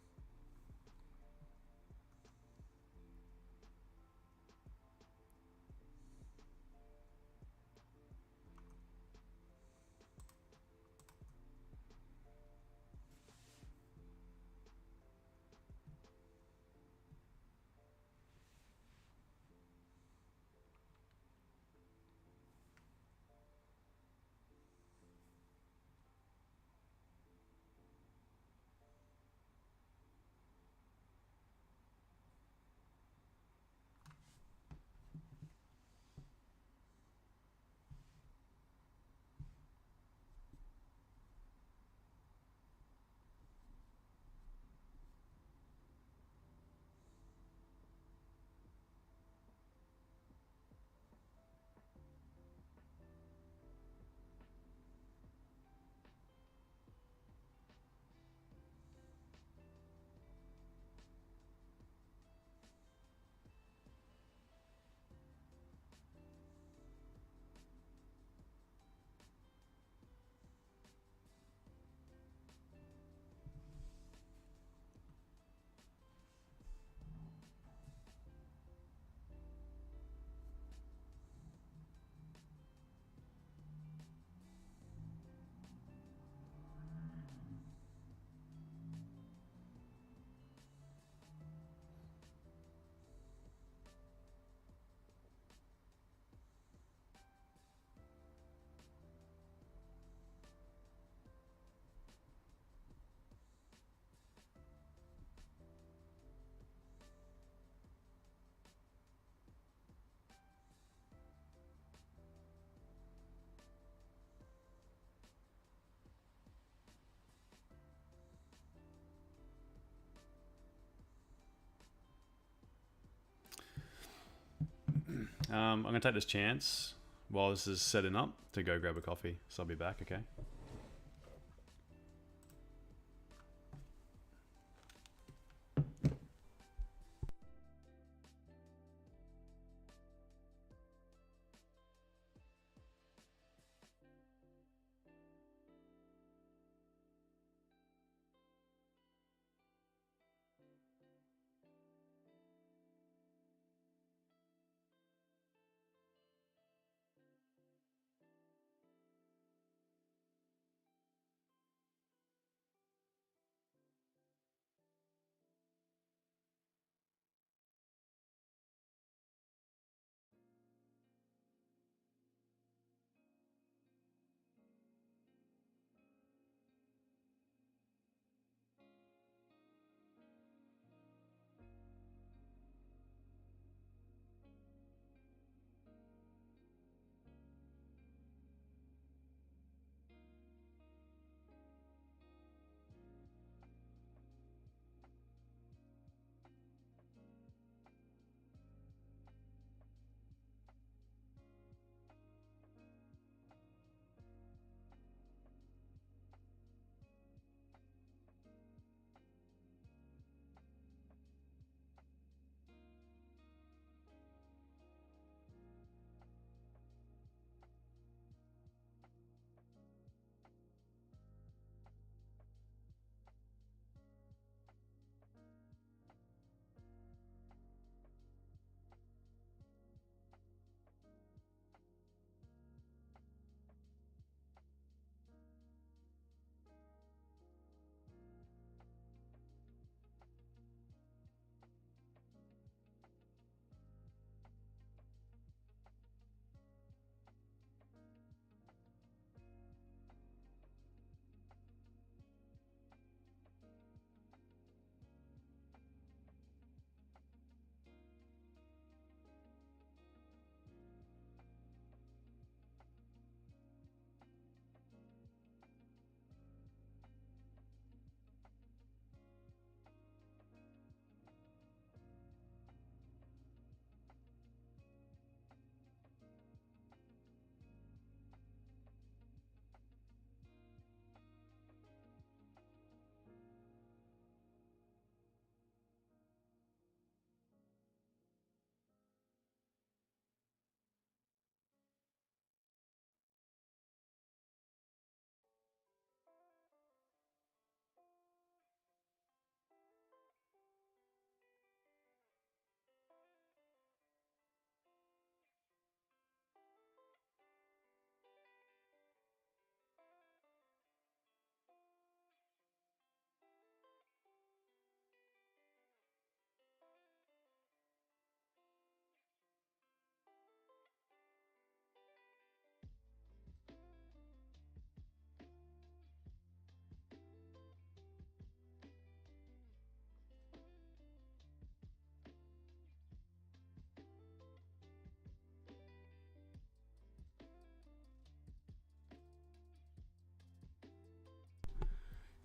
I'm going to take this chance while this is setting up to go grab a coffee. So I'll be back, okay?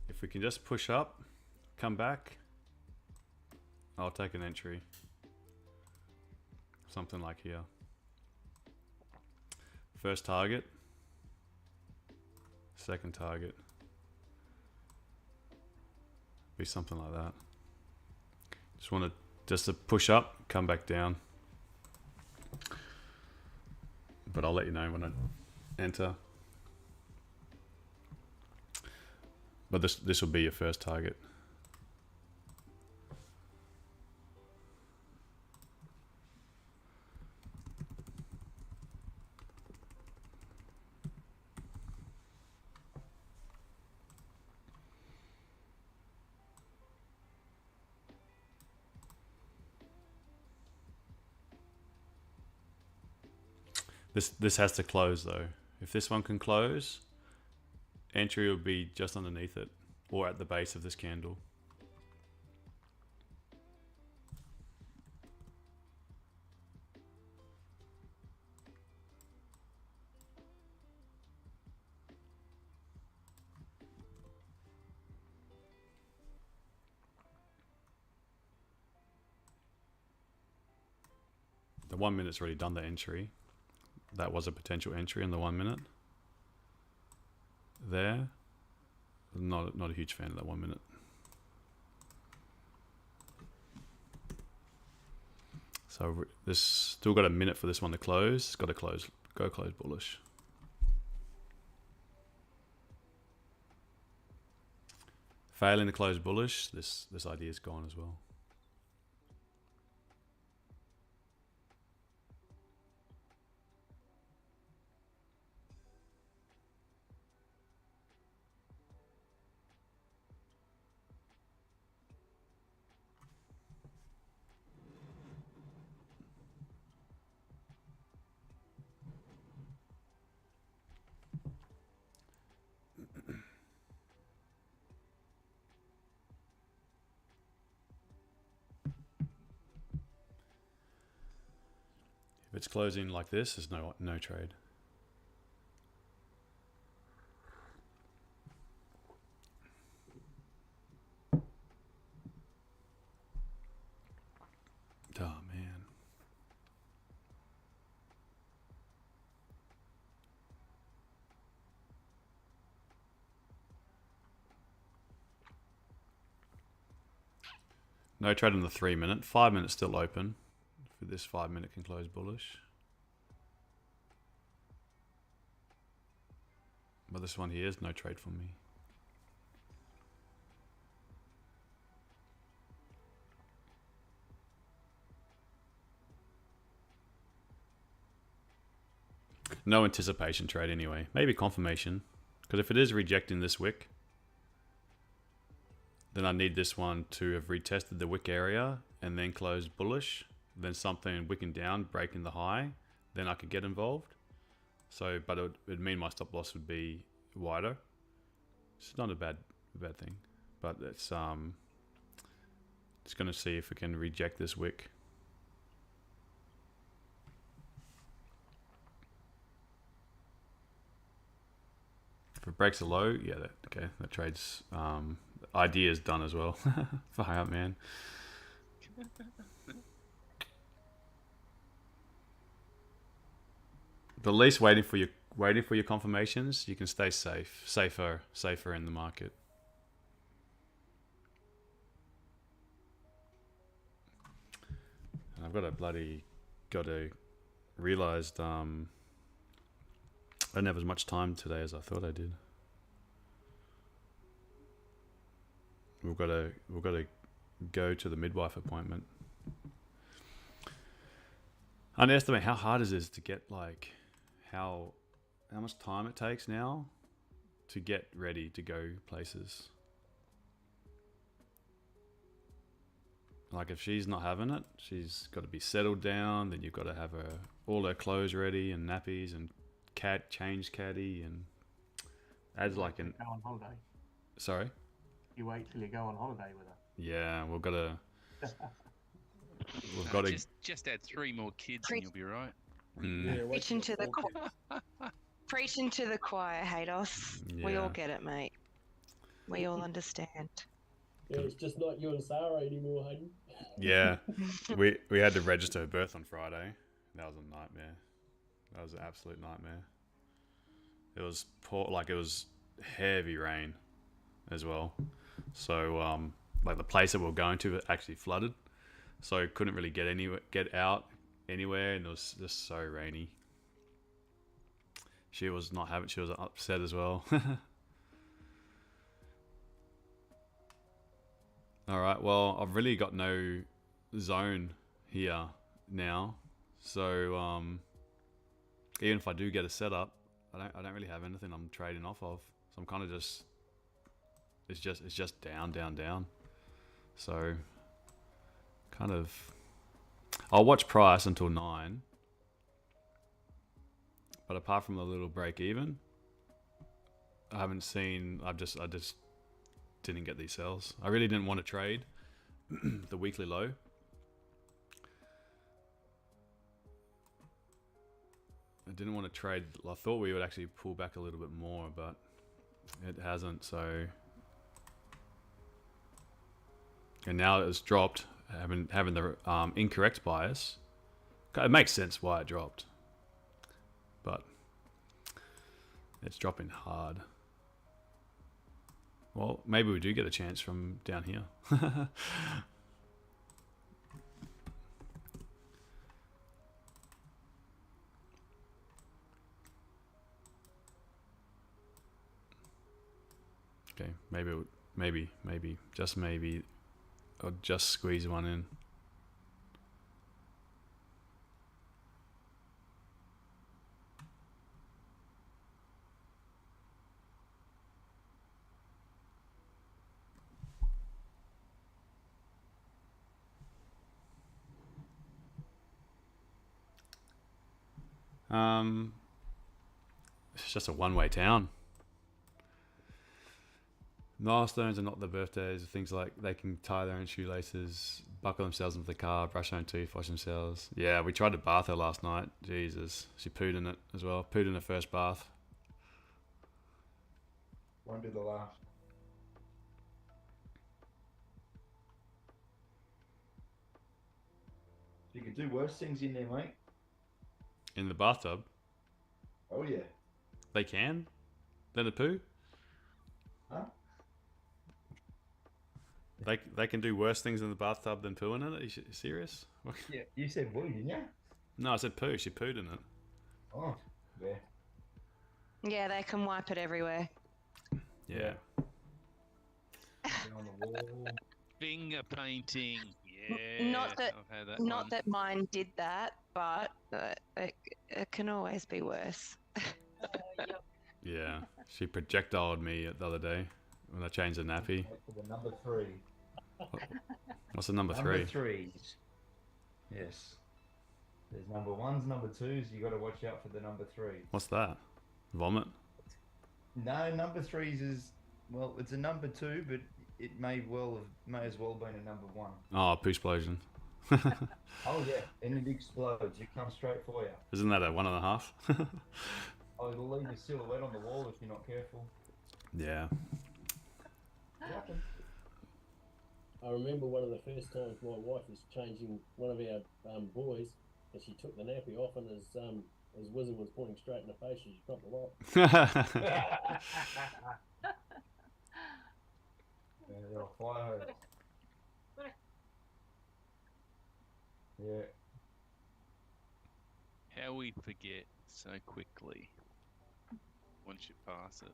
If we can just push up, come back, I'll take an entry. Something like here. First target, second target. Be something like that. Just want to push up, come back down. But I'll let you know when I enter. But this will be your first target. This has to close though. If this one can close, entry will be just underneath it or at the base of this candle. The 1 minute's already done the entry. That was a potential entry in the 1 minute. There. Not a huge fan of that 1 minute. So this still got a minute for this one to close. It's got to close. Go close bullish. Failing to close bullish, this idea is gone as well. If it's closing like this, there's no trade. Oh man. No trade in the 3 minute. 5 minutes still open. For this 5 minute can close bullish. But this one here is no trade for me. No anticipation trade anyway. Maybe confirmation. Because if it is rejecting this wick, then I need this one to have retested the wick area and then closed bullish. Then something wicking down, breaking the high. Then I could get involved. So, but it would mean my stop loss would be wider. It's not a bad thing. But it's just going to see if we can reject this wick. If it breaks a low, yeah, okay, that trade's idea is done as well. Fire up, man. But at least waiting for your confirmations, you can stay safer in the market. And I've got to realized I didn't have as much time today as I thought I did. We've got to go to the midwife appointment. I underestimate how hard it is to get, like, how much time it takes now to get ready to go places. Like, if she's not having it, she's got to be settled down. Then you've got to have all her clothes ready and nappies and change caddy, and adds like an. Go on holiday. Sorry. You wait till you go on holiday with her. Yeah, we've got to. Just add 3 more kids and you'll be right. Yeah, Preaching to the preaching to the choir, Haydos. Yeah. We all get it, mate. We all understand. Yeah, it's just not you and Sarah anymore, Hayden. Yeah, we had to register her birth on Friday. That was a nightmare. That was an absolute nightmare. It was it was heavy rain as well. So like the place that we were going to actually flooded, so couldn't really get out anywhere, and it was just so rainy. She was upset as well. All right, well, I've really got no zone here now, so even if I do get a setup, I don't really have anything I'm trading off of. So I'm kind of just it's just down. So kind of I'll watch price until 9, but apart from the little break even, I haven't seen. I just didn't get these sells. I really didn't want to trade the weekly low. I didn't want to trade. I thought we would actually pull back a little bit more, but it hasn't. So, and now it's dropped, having the incorrect bias, It makes sense why it dropped, but it's dropping hard. Well, maybe we do get a chance from down here. Okay, maybe, just maybe, I'll just squeeze one in. It's just a one-way town. Milestones are not the birthdays. Things like they can tie their own shoelaces, buckle themselves into the car, brush their own teeth, wash themselves. Yeah, we tried to bath her last night. Jesus, she pooed in it as well. Pooed in her first bath. Won't be the last. You could do worse things in there, mate. In the bathtub? Oh yeah. They can? Then a poo? Huh? They can do worse things in the bathtub than pooing in it? Are you serious? Yeah, you said woo, didn't you? No, I said poo. She pooed in it. Oh, yeah. Yeah, they can wipe it everywhere. Yeah. On the wall. Finger painting. Yeah. Not that, I've had that not one. that mine did that, but it can always be worse. Yeah. She projectiled me the other day when I changed the nappy. For the number 3. What's the number Number 3? threes. Yes. There's number 1s, number 2s. You got to watch out for the number 3. What's that? Vomit? No, number 3s is, well, it's a number 2, but it may as well been a number 1. Oh, poo explosion. Oh yeah, and it explodes. It comes straight for you. Isn't that a 1.5? Oh, it'll leave a silhouette on the wall if you're not careful. Yeah. I remember one of the first times my wife was changing one of our boys, and she took the nappy off, and his wizard was pointing straight in the face. She dropped the lot. Yeah, they're a fire hose. Yeah. How we forget so quickly once you pass it.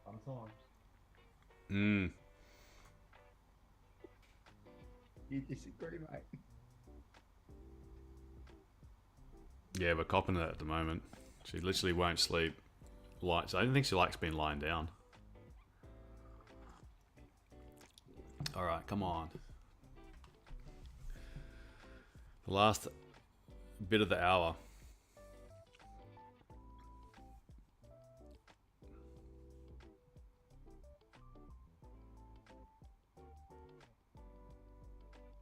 Sometimes. Mm. You disagree, mate? Yeah, we're copping it at the moment. She literally won't sleep. I don't think she likes being lying down. Alright, come on. The last bit of the hour.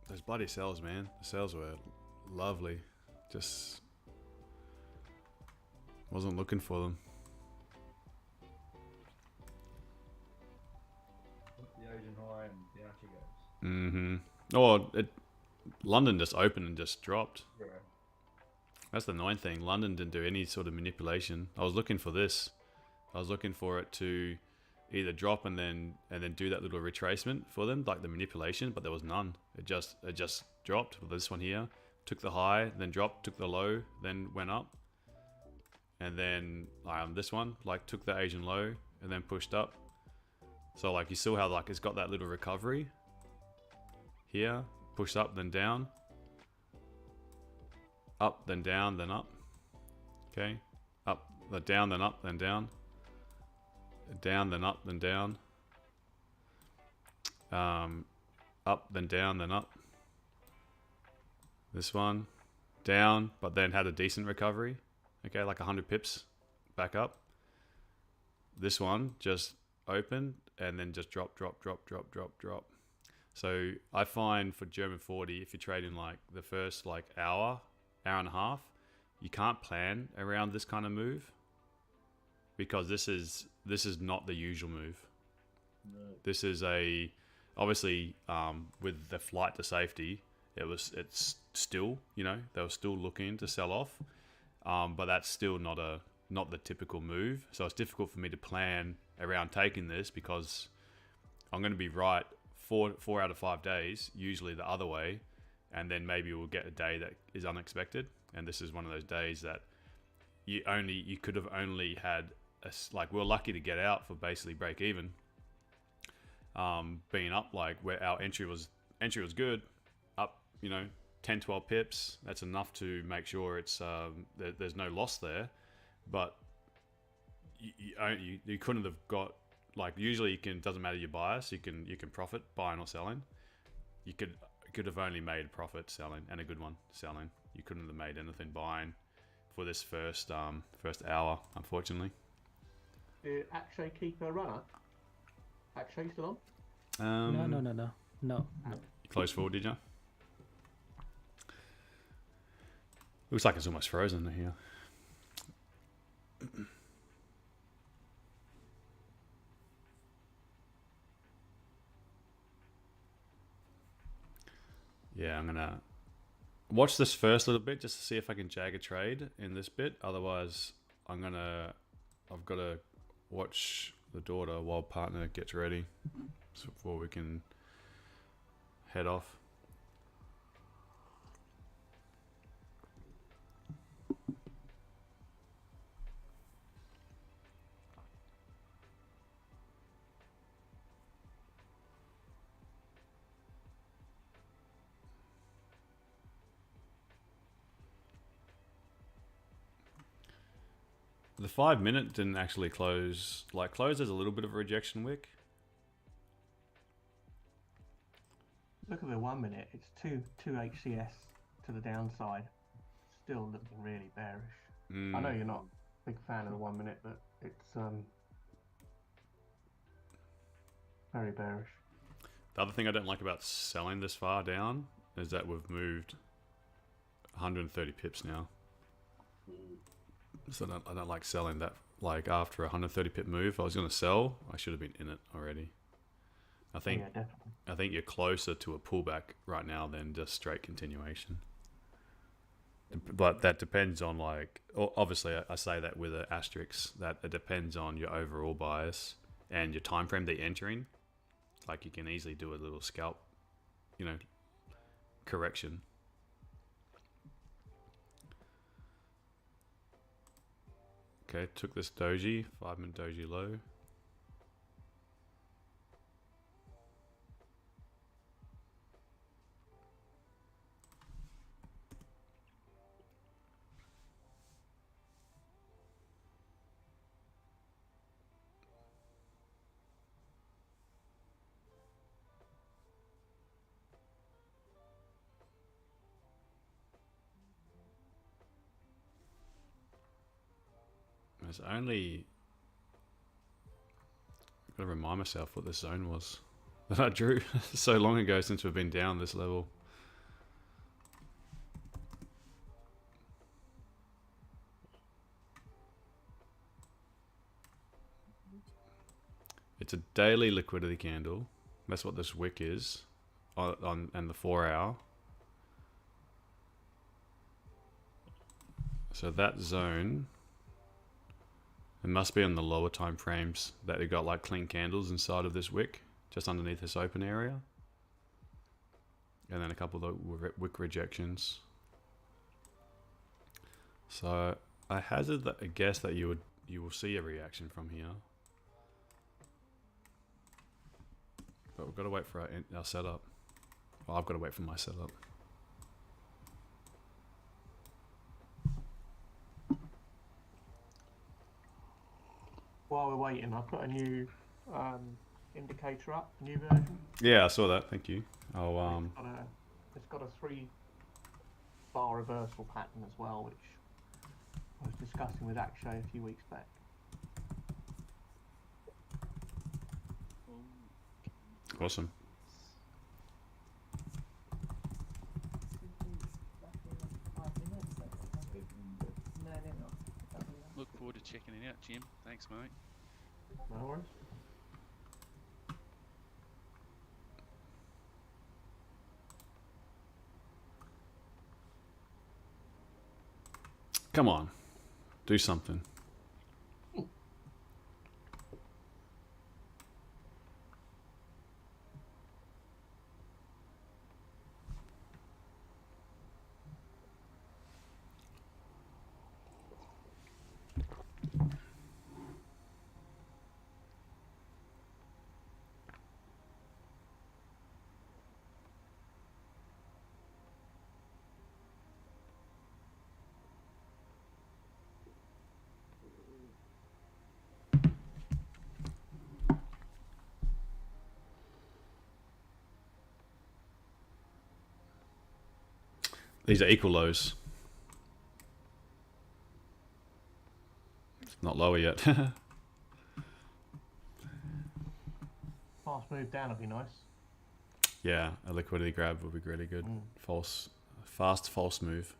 Those bloody cells, man. The cells were lovely. Just wasn't looking for them. The Asian high and down she goes. Mm-hmm. Oh, London just opened and just dropped. Yeah. That's the annoying thing. London didn't do any sort of manipulation. I was looking for this. I was looking for it to either drop and then do that little retracement for them, like the manipulation, but there was none. It just dropped with this one here. Took the high, then dropped, took the low, then went up. And then this one like took the Asian low and then pushed up. So like you saw how like it's got that little recovery here, pushed up then down, up then down then up. Okay, up then down then up then down, down then up then down, up then down then up. This one down, but then had a decent recovery. Okay, like 100 pips back up. This one just opened and then just drop. So I find for German 40, if you're trading like the first like hour and a half, you can't plan around this kind of move. because this is not the usual move. No. This is obviously with the flight to safety, it's still, you know, they were still looking to sell off, but that's still not the typical move. So it's difficult for me to plan around taking this because I'm going to be right 4 out of 5 days, usually the other way, and then maybe we'll get a day that is unexpected. And this is one of those days that you could have only had we're lucky to get out for basically break even. Being up, like, where our entry was good, up, you know, 10-12 pips. That's enough to make sure it's there's no loss there. But you couldn't have got, like, usually you can, doesn't matter your bias, you can profit buying or selling. You could have only made a profit selling, and a good one selling. You couldn't have made anything buying for this first hour, unfortunately. Did Akshay keep a runner? Akshay still No. on? No. You closed forward, did you? Looks like it's almost frozen here. Yeah, I'm gonna watch this first little bit just to see if I can jag a trade in this bit. Otherwise, I've got to watch the daughter while partner gets ready before we can head off. The 5 minute didn't actually close. Like, close as a little bit of a rejection wick. Look at the 1 minute. It's two HCS to the downside. Still looking really bearish. I know you're not a big fan of the 1 minute, but it's very bearish. The other thing I don't like about selling this far down is that we've moved 130 pips now. So I don't like selling that. Like, after a 130 pip move, I was going to sell. I should have been in it already. I think you're closer to a pullback right now than just straight continuation. But that depends on, like, obviously I say that with an asterisk, that it depends on your overall bias and your time frame that you're entering. Like, you can easily do a little scalp, you know, correction. Okay, took this doji, 5 minute doji low. There's only... I've got to remind myself what this zone was that I drew so long ago since we've been down this level. It's a daily liquidity candle. That's what this wick is and the 4 hour. So that zone, it must be on the lower time frames that it got like clean candles inside of this wick, just underneath this open area. And then a couple of the wick rejections. So I hazard a guess that you will see a reaction from here. But we've got to wait for our setup. Well, I've got to wait for my setup. While we're waiting, I put a new indicator up, new version. Yeah, I saw that. Thank you. I'll It's got a 3-bar reversal pattern as well, which I was discussing with Akshay a few weeks back. Awesome. Look forward to checking it out, Jim. Thanks, mate. No worries. Come on, do something. These are equal lows. It's not lower yet. Fast move down would be nice. Yeah, a liquidity grab would be really good. Fast false move.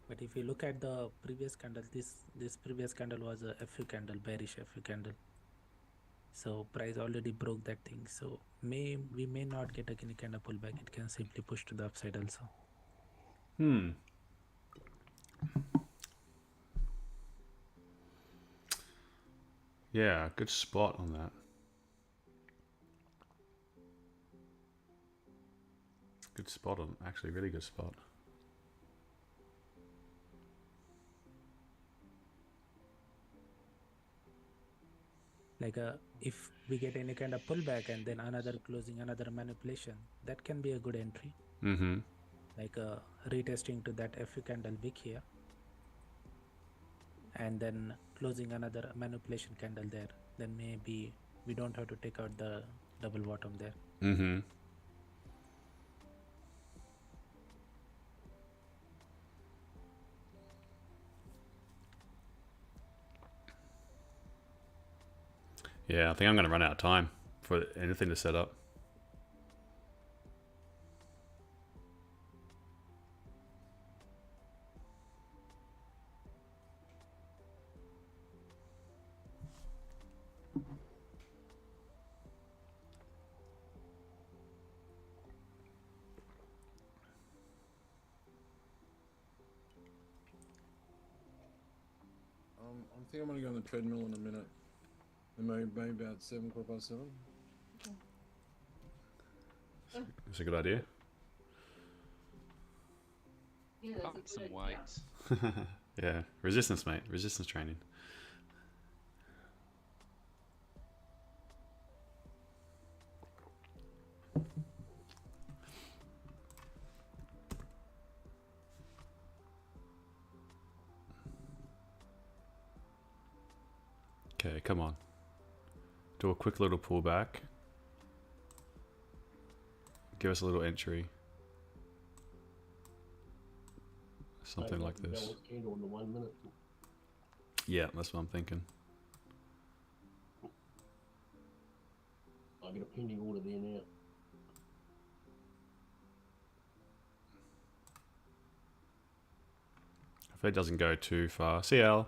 But if you look at the previous candle, this previous candle was a FU candle, bearish FU candle. So price already broke that thing. So we may not get any kind of pullback. It can simply push to the upside also. Yeah, good spot on that. Good spot on, actually, really good spot. Like if we get any kind of pullback and then another closing, another manipulation, that can be a good entry. Like retesting to that FU candle wick here, and then closing another manipulation candle there. Then maybe we don't have to take out the double bottom there. Yeah, I think I'm going to run out of time for anything to set up. I think I'm going to go on the treadmill in a minute. And maybe about 7, 7:15. It's a good idea. Yeah, Cut that's a some good weights. Yeah, resistance, mate. Resistance training. Okay, come on. Do a quick little pullback. Give us a little entry. Something like this. Candle in the 1 minute. Yeah, that's what I'm thinking. I get a pending order there now. If it doesn't go too far. See Al.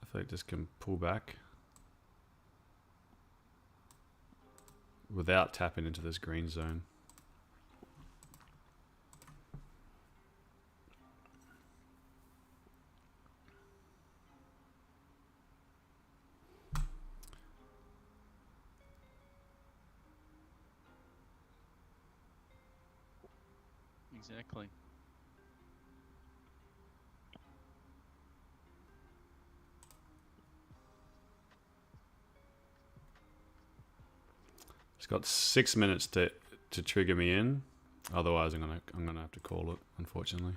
If it just can pull back without tapping into this green zone. Exactly. It's got 6 minutes to trigger me in. Otherwise, I'm gonna have to call it, unfortunately.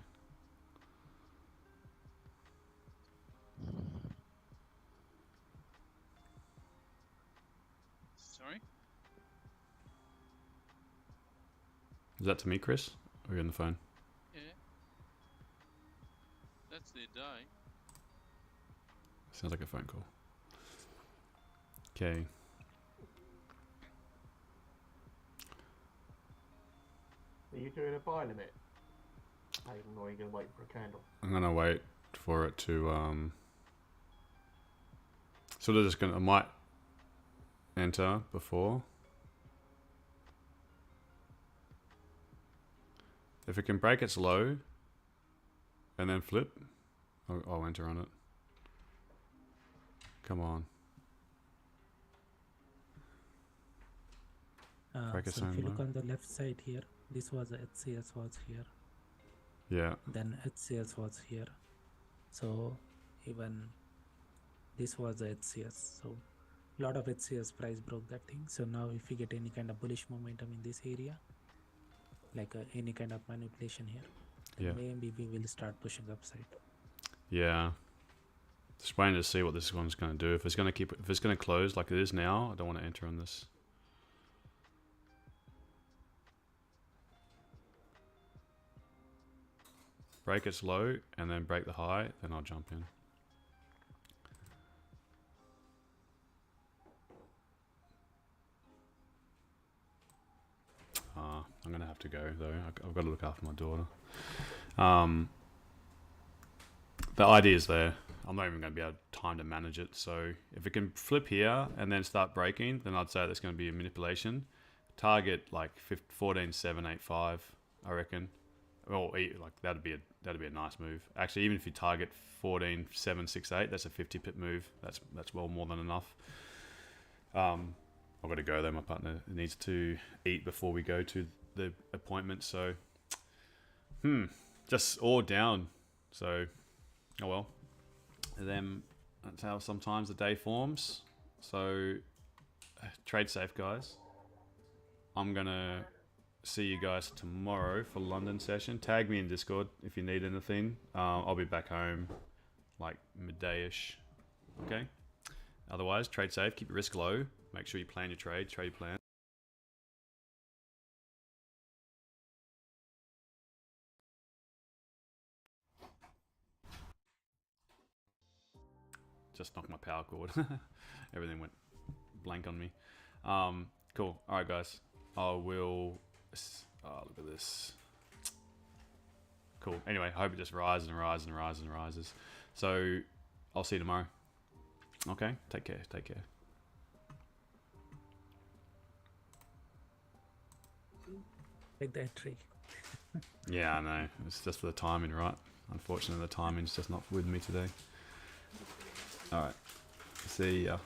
Sorry? Is that to me, Chris? Or are you on the phone? Yeah. That's their day. Sounds like a phone call. Okay. Are you doing a buy limit? Hayden, or are you going to wait for a candle? I'm gonna wait for it to sort of just gonna, I might enter before. If it can break its low and then flip, I'll enter on it. Come on. Break its So if you own look low. on the left side here, this was the HCS was here. Yeah. Then HCS was here. So even this was the HCS. So a lot of HCS price broke that thing. So now if you get any kind of bullish momentum in this area, like any kind of manipulation here, then Yeah. maybe we will start pushing upside. Yeah. Just waiting to see what this one's going to do. If it's going to close like it is now, I don't want to enter on this. Break its low and then break the high, then I'll jump in. I'm going to have to go though. I've got to look after my daughter. The idea is there. I'm not even going to be able to time to manage it. So if it can flip here and then start breaking, then I'd say that's going to be a manipulation. Target like 14.785, I reckon. Well, like that'd be a nice move. Actually, even if you target 14.768, that's a 50 pip move. That's well more than enough. I've got to go though. My partner needs to eat before we go to the appointment. So, just all down. So, oh well. And then that's how sometimes the day forms. So, trade safe, guys. I'm gonna see you guys tomorrow for London session. Tag me in Discord if you need anything. I'll be back home like midday-ish. Okay. Otherwise, trade safe. Keep your risk low. Make sure you plan your trade. Trade plan. Just knocked my power cord. Everything went blank on me. Cool. All right, guys. I will. Look at this. Cool. Anyway, I hope it just rises and rises and rises and rises. So I'll see you tomorrow. Okay. Take care. Take care. Like that tree. Yeah, I know. It's just for the timing, right? Unfortunately, the timing's just not with me today. All right. See ya.